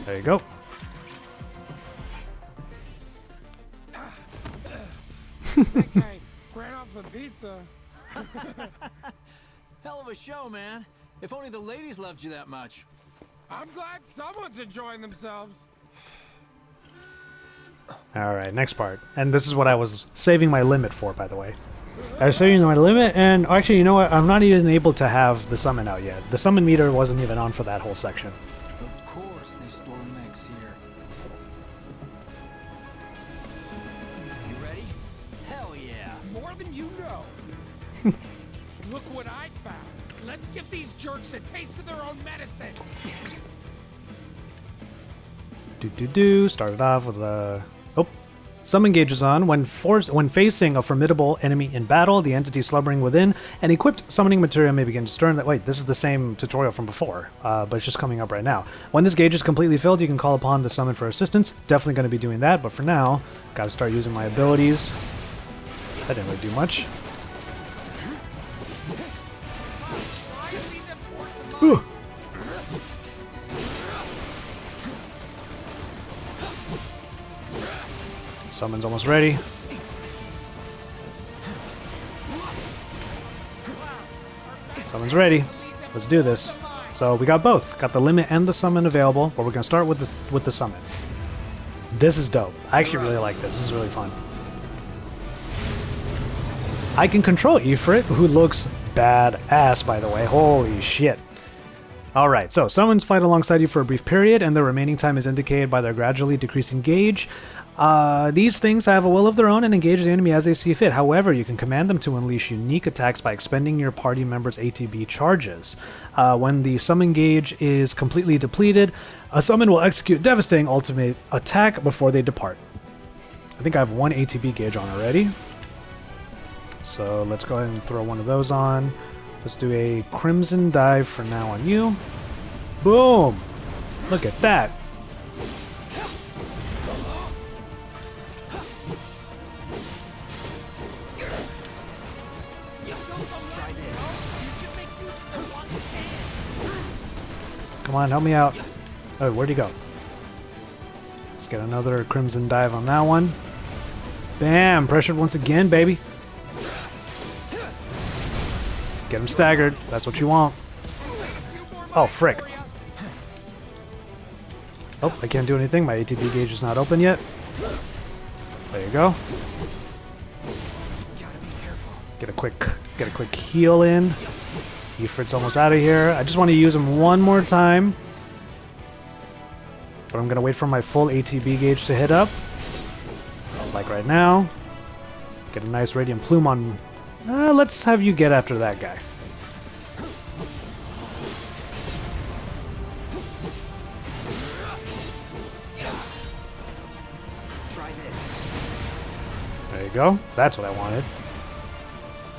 There you go. That guy ran off the pizza. Hell of a show, man. If only the ladies loved you that much. I'm glad someone's enjoying themselves. Alright, next part. And this is what I was saving my limit for, by the way. I was saving my limit, and actually, you know what? I'm not even able to have the summon out yet. The summon meter wasn't even on for that whole section. Of course they store mechs here. You ready? Hell yeah. More than you know. Look what I found. Let's give these jerks a taste of their own medicine. Started off with a... Oh. Summon gauge is on. When facing a formidable enemy in battle, the entity slumbering within an equipped summoning material may begin to stir. Wait, this is the same tutorial from before, but it's just coming up right now. When this gauge is completely filled, you can call upon the summon for assistance. Definitely going to be doing that, but for now, gotta start using my abilities. That didn't really do much. Ooh. Summon's almost ready. Summon's ready. Let's do this. So we got both. Got the limit and the summon available, but we're gonna start with the summon. This is dope. I actually really like this. This is really fun. I can control Ifrit, who looks badass, by the way. Holy shit. Alright, so summons fight alongside you for a brief period, and their remaining time is indicated by their gradually decreasing gauge. These things have a will of their own and engage the enemy as they see fit. However, you can command them to unleash unique attacks by expending your party members' ATB charges. When the summon gauge is completely depleted, a summon will execute devastating ultimate attack before they depart. I think I have one ATB gauge on already. So let's go ahead and throw one of those on. Let's do a Crimson Dive for now on you. Boom! Look at that. Come on, help me out. Oh, where'd he go? Let's get another Crimson Dive on that one. Bam! Pressured once again, baby. Get him staggered. That's what you want. Oh, frick. Oh, I can't do anything. My ATB gauge is not open yet. There you go. Get a quick heal in. Ifrit's almost out of here. I just want to use him one more time. But I'm going to wait for my full ATB gauge to hit up. Like right now. Get a nice Radiant Plume on... let's have you get after that guy. There you go. That's what I wanted.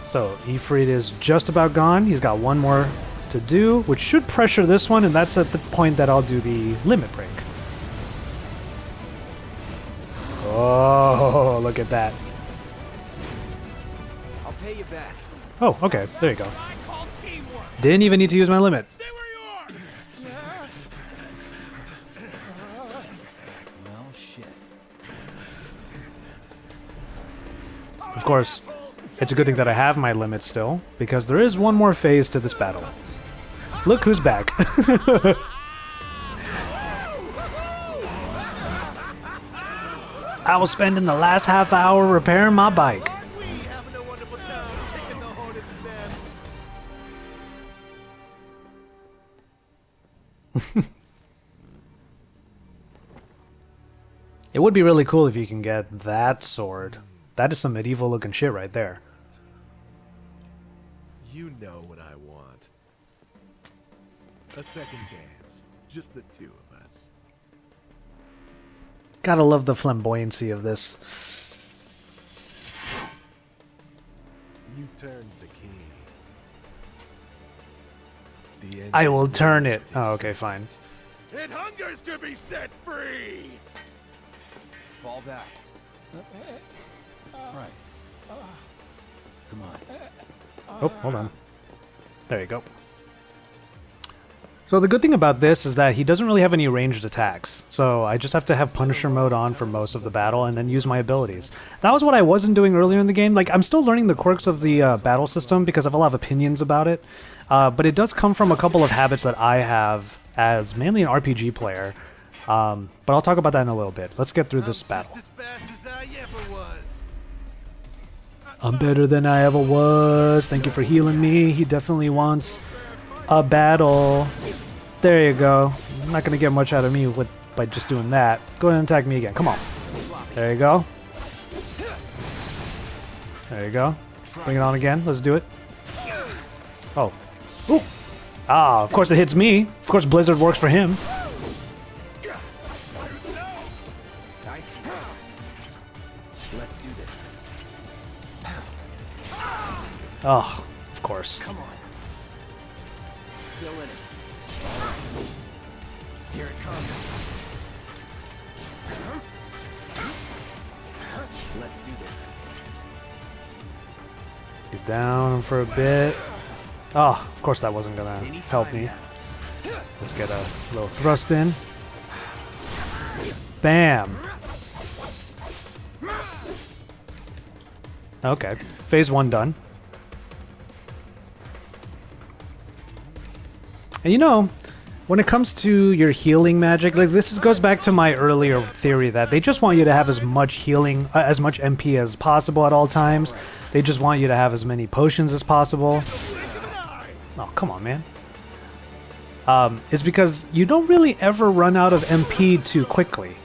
So, Ifrit is just about gone. He's got one more to do, which should pressure this one, and that's at the point that I'll do the limit break. Oh, look at that. I'll pay you back. Oh, okay. There you go. Didn't even need to use my limit. Well, shit. Of course, it's a good thing that I have my limit still, because there is one more phase to this battle. Look who's back. I was spending the last half hour repairing my bike. It would be really cool if you can get that sword. That is some medieval looking shit right there. You know what I want. A second dance. Just the two of us. Gotta love the flamboyancy of this. You turned the key. I will turn it. Oh, okay, fine. It hungers to be set free! Fall back. Right. Come on. Oh, hold on. There you go. So the good thing about this is that he doesn't really have any ranged attacks. So I just have to have Punisher mode on for most of the battle and then use my abilities. That was what I wasn't doing earlier in the game. Like, I'm still learning the quirks of the battle system because I have a lot of opinions about it. But it does come from a couple of habits that I have as mainly an RPG player. But I'll talk about that in a little bit. Let's get through this battle. I'm better than I ever was. Thank you for healing me. He definitely wants a battle. There you go. I'm not gonna get much out of me by just doing that. Go ahead and attack me again. Come on. There you go. There you go. Bring it on again. Let's do it. Oh. Ooh. Ah, of course it hits me. Of course Blizzard works for him. Oh, of course. Come on. Still in it. Here it comes. Let's do this. He's down for a bit. Oh, of course that wasn't gonna help me. Let's get a little thrust in. Bam! Okay, phase 1 done. And you know, when it comes to your healing magic, like this goes back to my earlier theory that they just want you to have as much healing, as much MP as possible at all times. They just want you to have as many potions as possible. Oh, come on, man. It's because you don't really ever run out of MP too quickly.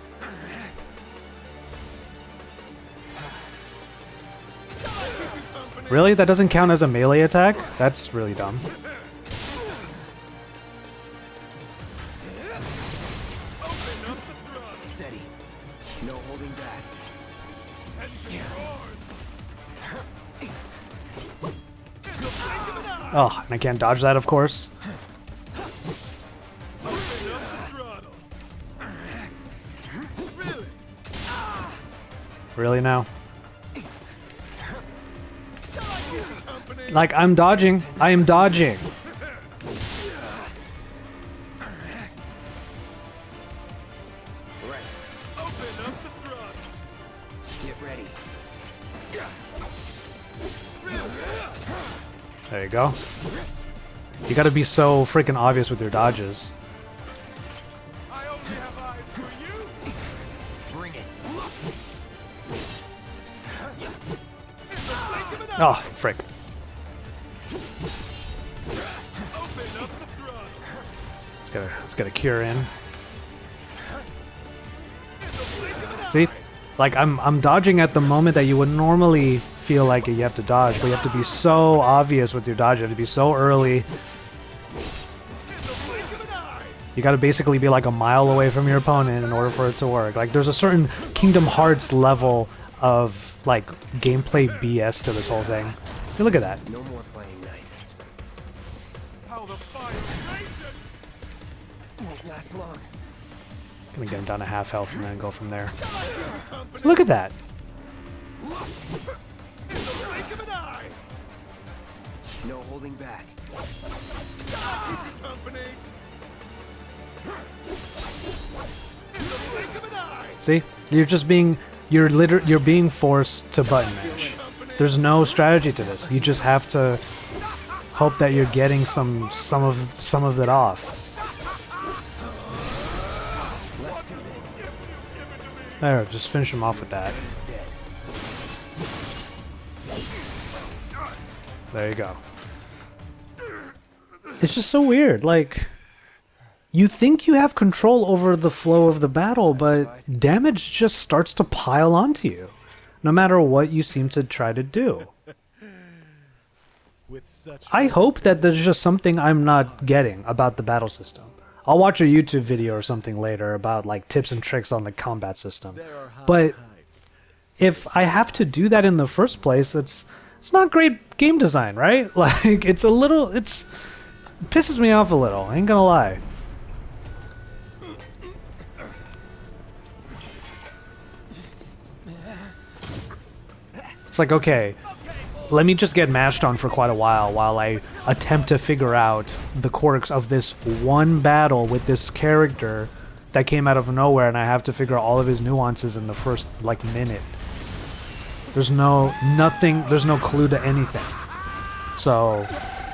Really? That doesn't count as a melee attack? That's really dumb. Steady. No holding back. Oh, and I can't dodge that, of course. Really now? Like, I'm dodging. I am dodging. Get ready. There you go. You gotta be so freaking obvious with your dodges. I only have eyes for you. Bring it. Oh, frick. Let's get a cure in. See? Like, I'm dodging at the moment that you would normally feel like you have to dodge, but you have to be so obvious with your dodge. You have to be so early. You gotta basically be like a mile away from your opponent in order for it to work. Like, there's a certain Kingdom Hearts level of, like, gameplay BS to this whole thing. Hey, look at that. No more playing nice. How the fire won't last long. Gonna get him down to half health and then go from there. Look at that. No holding back. See? You're just being you're being forced to button mash. There's no strategy to this. You just have to hope that you're getting some of it off. There, just finish him off with that. There you go. It's just so weird, like, you think you have control over the flow of the battle, but damage just starts to pile onto you, no matter what you seem to try to do. I hope that there's just something I'm not getting about the battle system. I'll watch a YouTube video or something later about like tips and tricks on the combat system. But if I have to do that in the first place, it's not great game design, right? Like it pisses me off a little, I ain't gonna lie. It's like, okay, let me just get mashed on for quite a while I attempt to figure out the quirks of this one battle with this character that came out of nowhere, and I have to figure out all of his nuances in the first, like, minute. There's no clue to anything. So,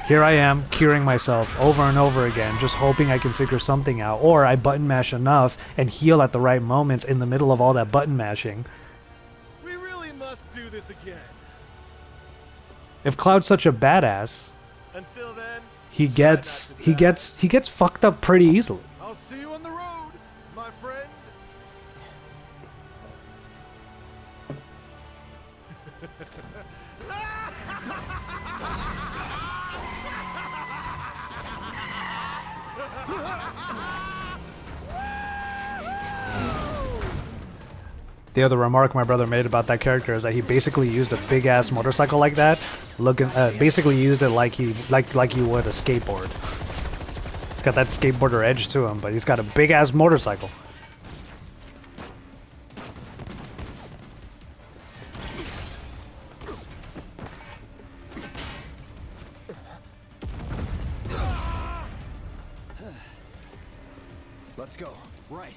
here I am, curing myself over and over again, just hoping I can figure something out, or I button mash enough and heal at the right moments in the middle of all that button mashing. We really must do this again. If Cloud's such a badass, Until then, he gets fucked up pretty easily. I'll see you on the road, my friend. The other remark my brother made about that character is that he basically used a big ass motorcycle like that, basically used it like you would a skateboard. It's got that skateboarder edge to him, but he's got a big ass motorcycle. Let's go. Right.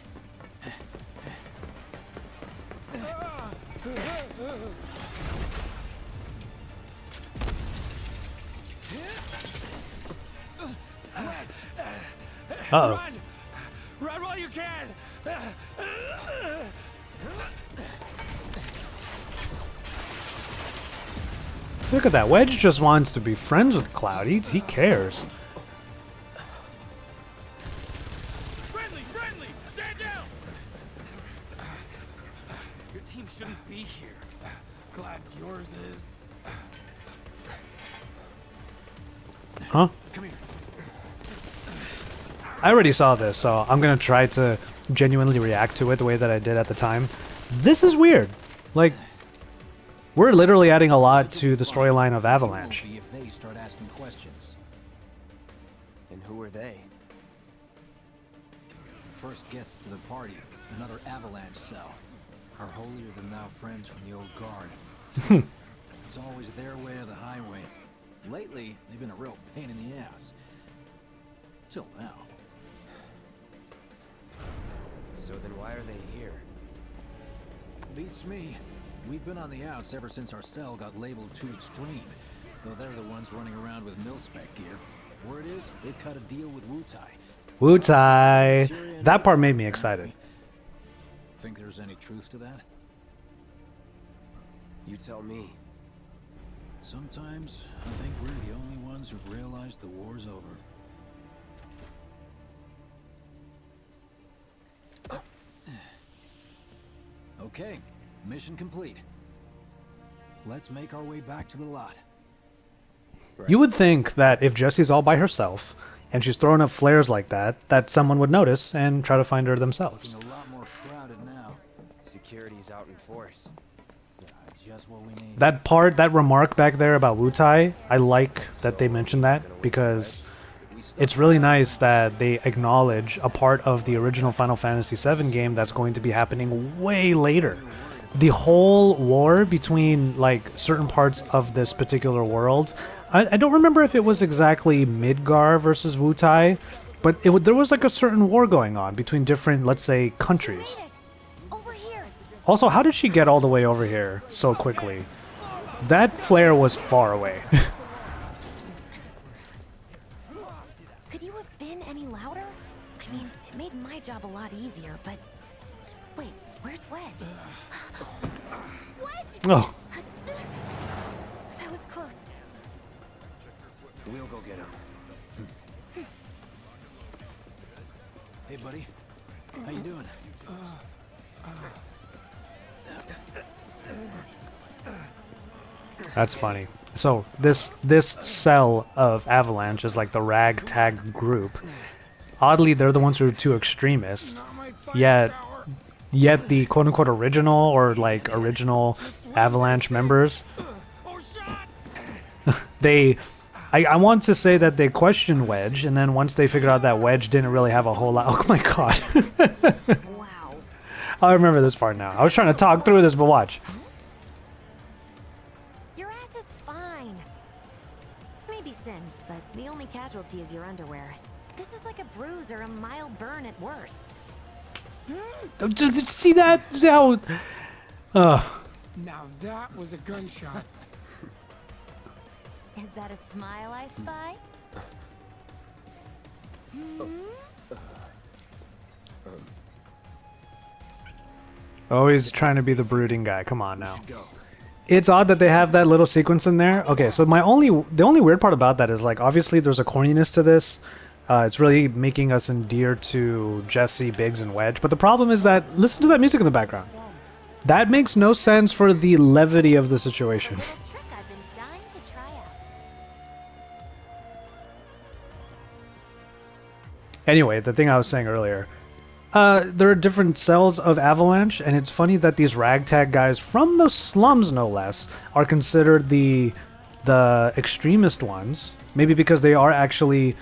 Uh-oh. Run while you can. Look at that. Wedge just wants to be friends with Cloud. He cares. Friendly, stand down. Your team shouldn't be here. Glad yours is. Huh? Come here. I already saw this, so I'm gonna try to genuinely react to it the way that I did at the time. This is weird. Like, we're literally adding a lot to the storyline of Avalanche. If they start asking questions. And who are they? First guests to the party, another Avalanche cell. Our holier-than-thou friends from the old guard. It's always their way or the highway. Lately, they've been a real pain in the ass. Till now. So then why are they here? Beats me. We've been on the outs ever since our cell got labeled too extreme. Though they're the ones running around with mil-spec gear. Word is, they cut a deal with Wutai. Wutai! That part made me excited. Think there's any truth to that? You tell me. Sometimes, I think we're the only ones who've realized the war's over. Okay, mission complete. Let's make our way back to the lot. You would think that if Jessie's all by herself, and she's throwing up flares like that someone would notice and try to find her themselves. A lot more crowded now. Security's out in force. Just what we need. That part, that remark back there about Wutai, I like that they mentioned that, because it's really nice that they acknowledge a part of the original Final Fantasy VII game that's going to be happening way later. The whole war between, like, certain parts of this particular world, I don't remember if it was exactly Midgar versus Wutai, but there was like a certain war going on between different, let's say, countries. Over here. Also, how did she get all the way over here so quickly? That flare was far away. Could you have been any louder? I mean, it made my job a lot easier, but... Wait, where's Wedge? Wedge! Oh. That was close. We'll go get him. Hey, buddy. How you doing? That's funny. So this cell of Avalanche is like the ragtag group. Oddly, they're the ones who are two extremists. Yet the quote-unquote original or like original Avalanche members, I want to say that they questioned Wedge, and then once they figured out that Wedge didn't really have a whole lot. Oh my god. Wow. I remember this part now. I was trying to talk through this, but watch. Your ass is fine. Maybe singed, but the only casualty is your underwear. This is like a bruise or a mild burn at worst. Did you see that? See how... Now that was a gunshot. Is that a smile I spy? Always trying to be the brooding guy. Come on now. It's odd that they have that little sequence in there. Okay, so the only weird part about that is like obviously there's a corniness to this. It's really making us endear to Jesse, Biggs, and Wedge. But the problem is that listen to that music in the background. That makes no sense for the levity of the situation. Trick I've been dying to try out. Anyway, the thing I was saying earlier. There are different cells of Avalanche, and it's funny that these ragtag guys from the slums, no less, are considered the extremist ones. Maybe because they are actually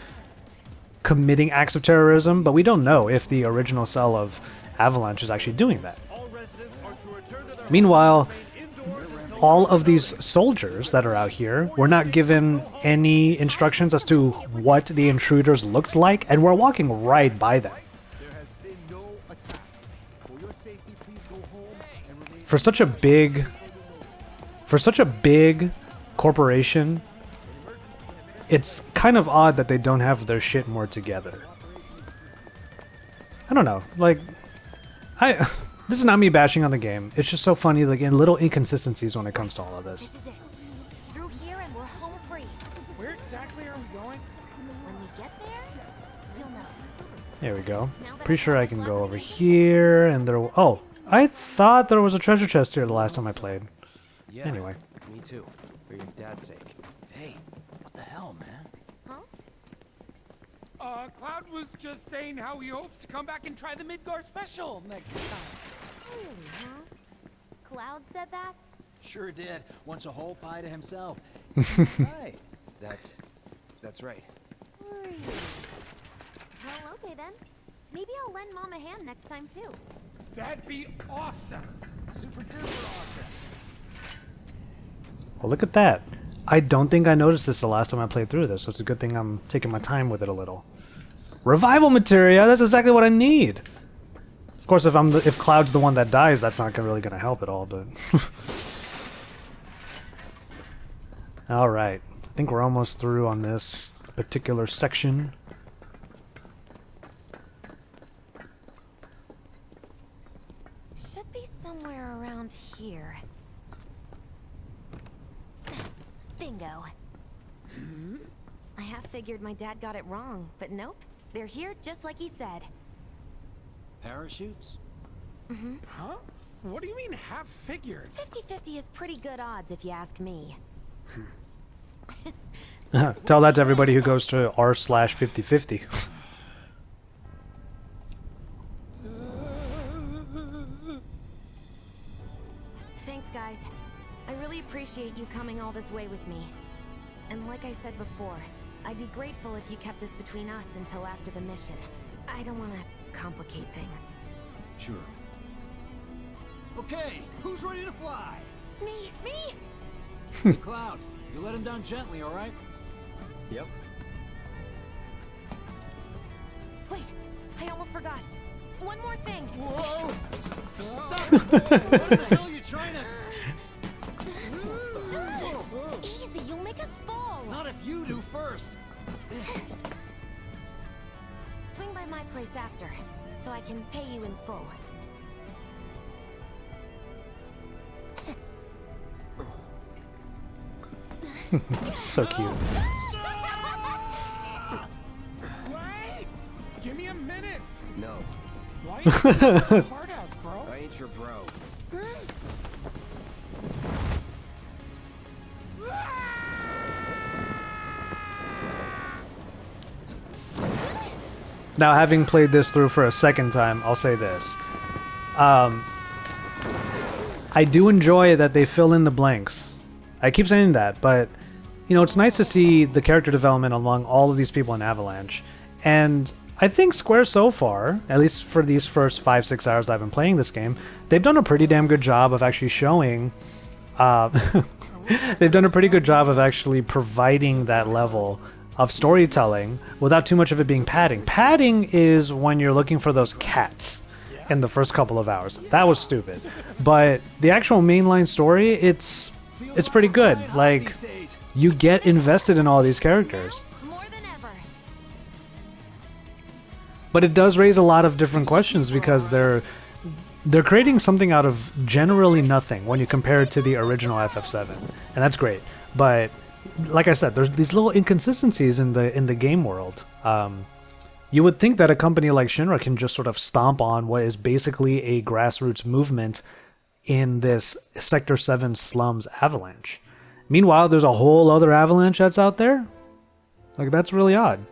committing acts of terrorism, but we don't know if the original cell of Avalanche is actually doing that. Meanwhile, all of these soldiers that are out here were not given any instructions as to what the intruders looked like, and we're walking right by them. For such a big corporation, it's kind of odd that they don't have their shit more together. I don't know, like, this is not me bashing on the game. It's just so funny, like, in little inconsistencies when it comes to all of this. This is it. Through here and we're home free. Where exactly are we going? When we get there, you'll know. There we go. Pretty sure I can go over here, and there... Oh, I thought there was a treasure chest here the last time I played. Yeah, anyway. Me too. For your dad's sake. Hey, what the hell, man? Cloud was just saying how he hopes to come back and try the Midgard special next time. Really, huh? Cloud said that? Sure did. Wants a whole pie to himself. Right. That's right. Well, okay then. Maybe I'll lend Mom a hand next time too. That'd be awesome. Super duper awesome. Well, look at that. I don't think I noticed this the last time I played through this, so it's a good thing I'm taking my time with it a little. Revival materia! That's exactly what I need! Of course, if Cloud's the one that dies, that's not really gonna help at all, but... Alright. I think we're almost through on this particular section. Should be somewhere around here. Bingo. I half figured my dad got it wrong, but nope. They're here just like he said. Parachutes? Huh? What do you mean half figured? 50-50 is pretty good odds if you ask me. Tell that to everybody who goes to r/5050. Thanks, guys. I really appreciate you coming all this way with me. And like I said before, I'd be grateful if you kept this between us until after the mission. I don't want to complicate things. Sure. Okay, who's ready to fly? Me! Hey, Cloud, you let him down gently, all right? Yep. Wait, I almost forgot. One more thing. Whoa! Stop it! What the hell are you trying to... Easy, you'll make us fall. Not if you do first. Swing by my place after, so I can pay you in full. So cute. Wait! Give me a minute! No, Why you hard ass, bro? I ain't your bro. Now, having played this through for a second time, I'll say this. I do enjoy that they fill in the blanks. I keep saying that, but, you know, it's nice to see the character development among all of these people in Avalanche. And I think Square so far, at least for these first 5-6 hours I've been playing this game, they've done a pretty damn good job of actually showing... they've done a pretty good job of actually providing that level of storytelling without too much of it being padding. Padding is when you're looking for those cats in the first couple of hours. That was stupid. But the actual mainline story, it's pretty good. Like, you get invested in all these characters. But it does raise a lot of different questions because they're creating something out of generally nothing when you compare it to the original FF7. And that's great. But like I said, there's these little inconsistencies in the game world. You would think that a company like Shinra can just sort of stomp on what is basically a grassroots movement in this Sector 7 slums avalanche. Meanwhile, there's a whole other avalanche that's out there. Like, that's really odd.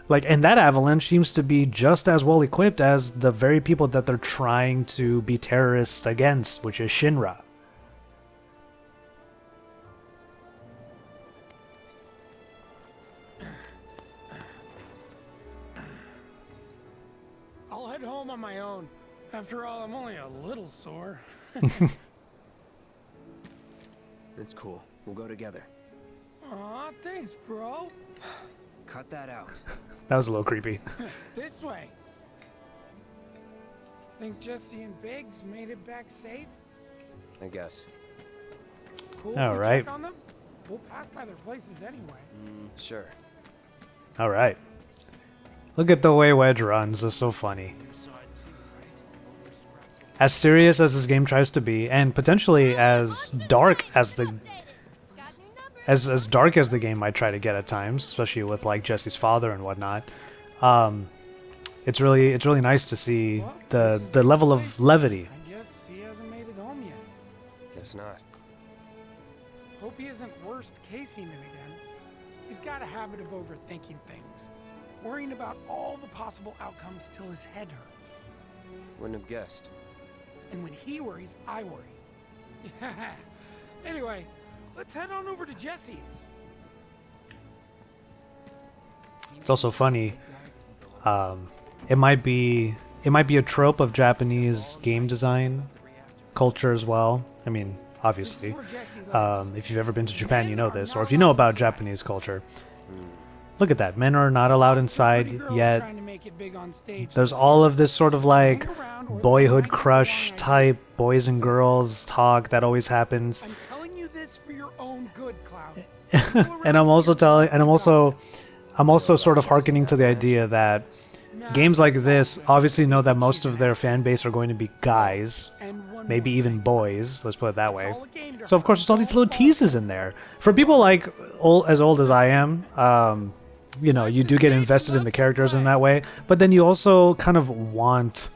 Like, and that avalanche seems to be just as well equipped as the very people that they're trying to be terrorists against, which is Shinra. I'll head home on my own. After all, I'm only a little sore. It's cool. We'll go together. Aw, thanks, bro. Cut that out. That was a little creepy. This way. Think Jesse and Biggs made it back safe? I guess. Cool. All we right. check on them? We'll pass by their places anyway. Sure. All right. Look at the way Wedge runs. It's so funny. As serious as this game tries to be, and potentially as dark as the as dark as the game might try to get at times, especially with like Jesse's father and whatnot, it's really nice to see the level of levity. I guess he hasn't made it home yet. Guess not. Hope he isn't worst casing it again. He's got a habit of overthinking things, worrying about all the possible outcomes till his head hurts. Wouldn't have guessed. And when he worries, I worry. Anyway, let's head on over to Jesse's. It's also funny. It might be a trope of Japanese game design culture as well. I mean, obviously, if you've ever been to Japan, you know this, or if you know about Japanese culture. Look at that. Men are not allowed inside yet. There's all of this sort of like boyhood crush type boys and girls talk that always happens. I'm telling you this for your own good, Cloud. And I'm also sort of hearkening to the idea that games like this obviously know that most of their fan base are going to be guys, maybe even boys, let's put it that way. So of course there's all these little teases in there. For people like as old as I am, you know, you do get invested in the characters in that way, but then you also kind of want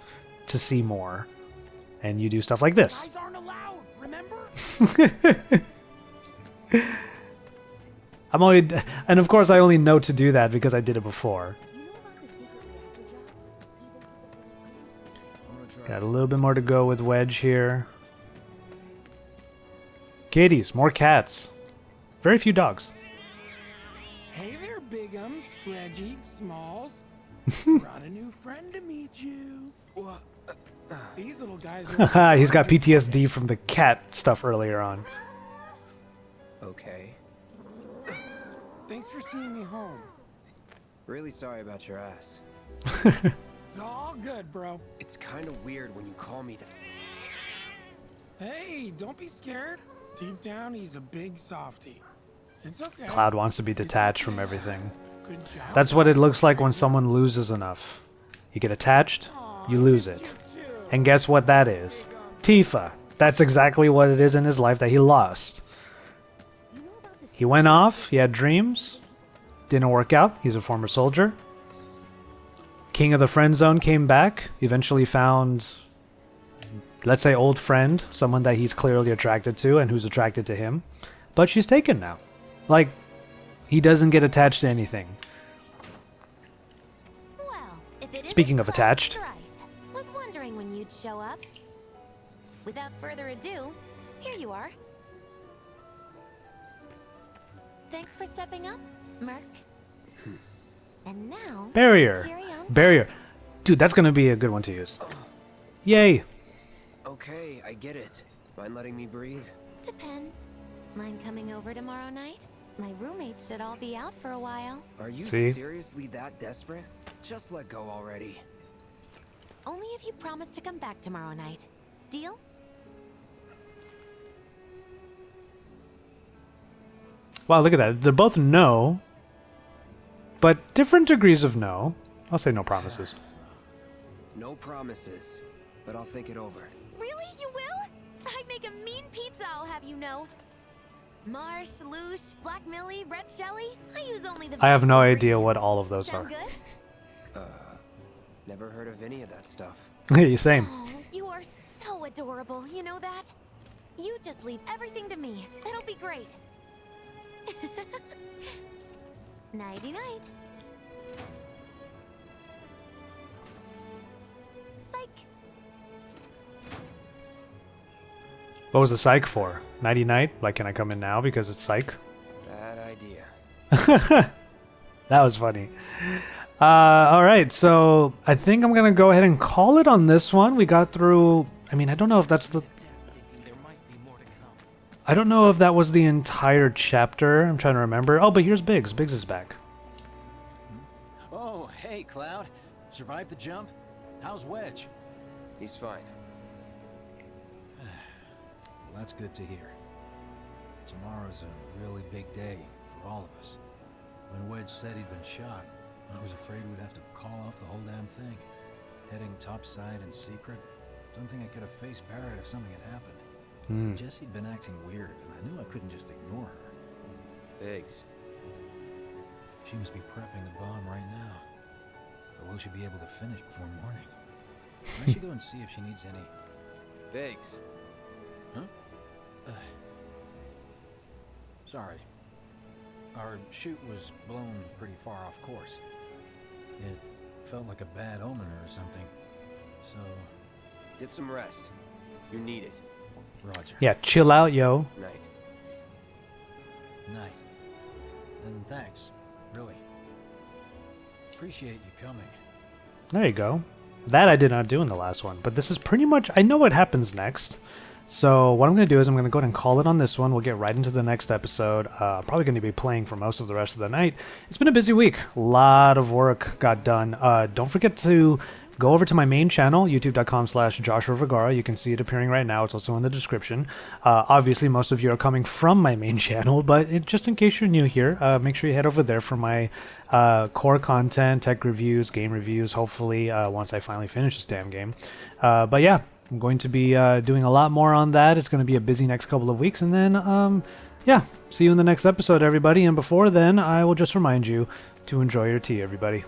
to see more. And you do stuff like this. Guys aren't allowed, remember? And of course I only know to do that because I did it before. Got a little bit more to go with Wedge here. Kitties, more cats. Very few dogs. Hey there, Bigums, Reggie, Smalls. Brought a new friend to meet you. These little guys are... He's got PTSD from the cat stuff earlier on. Okay. Thanks for seeing me home. Really sorry about your ass. It's all good, bro. It's kind of weird when you call me that. Hey, don't be scared. Deep down, he's a big softie. It's okay. Cloud wants to be detached from everything. Good job. That's what it looks like when someone loses enough. You get attached, you lose it. And guess what that is? Tifa. That's exactly what it is in his life that he lost. He went off, he had dreams, didn't work out, he's a former soldier. king of the friend zone came back, eventually found, let's say, old friend, someone that he's clearly attracted to and who's attracted to him. But she's taken now. Like, he doesn't get attached to anything. Well, if it Speaking of attached. was wondering when you'd show up. Without further ado, here you are. Thanks for stepping up, Merc. And now, Barrier. cheery on. Barrier. Dude, that's gonna be a good one to use. Yay. Okay, I get it. Mind letting me breathe? Depends. Mind coming over tomorrow night? My roommates should all be out for a while. Are you See? seriously that desperate? Just let go already. Only if you promise to come back tomorrow night. Deal? Wow, look at that. They're both no, but different degrees of no. I'll say no promises. No promises, but I'll think it over. Really? You will? I'd make a mean pizza, I'll have you know. Marsh, Loosh, Black Millie, Red Shelly. I use only the I have no best idea what ingredients. all of those Sound are. good? Never heard of any of that stuff. Same. Oh, you are so adorable, you know that? You just leave everything to me. It'll be great. Nighty-night. Psych. What was the psych for? Nighty night? Like, can I come in now because it's psych? Bad idea. That was funny. Alright, so I think I'm gonna go ahead and call it on this one. We got through... I mean, I don't know if that's the... I don't know if that was the entire chapter. I'm trying to remember. Oh, but here's Biggs. Biggs is back. Oh, hey, Cloud. Survived the jump? How's Wedge? He's fine. Well, that's good to hear. Tomorrow's a really big day for all of us. When Wedge said he'd been shot, I was afraid we'd have to call off the whole damn thing. Heading topside in secret. Don't think I could have faced Barrett if something had happened. Jessie'd been acting weird, and I knew I couldn't just ignore her. Biggs. She must be prepping the bomb right now. But will she be able to finish before morning? I should go and see if she needs any... Biggs. Huh? Sorry. Our chute was blown pretty far off course. It felt like a bad omen or something. So... Get some rest. You need it. Roger. Yeah, chill out, yo. Night. Night. And thanks, really. Appreciate you coming. There you go. That I did not do in the last one, but this is pretty much... I know what happens next. So what I'm going to do is I'm going to go ahead and call it on this one. We'll get right into the next episode. Probably going to be playing for most of the rest of the night. It's been a busy week. A lot of work got done. Don't forget to go over to my main channel, youtube.com/Joshua Vergara. You can see it appearing right now. It's also in the description. Obviously, most of you are coming from my main channel, but just in case you're new here, make sure you head over there for my core content, tech reviews, game reviews, hopefully, once I finally finish this damn game. But yeah, I'm going to be doing a lot more on that. It's going to be a busy next couple of weeks, and then, yeah, see you in the next episode, everybody. And before then, I will just remind you to enjoy your tea, everybody.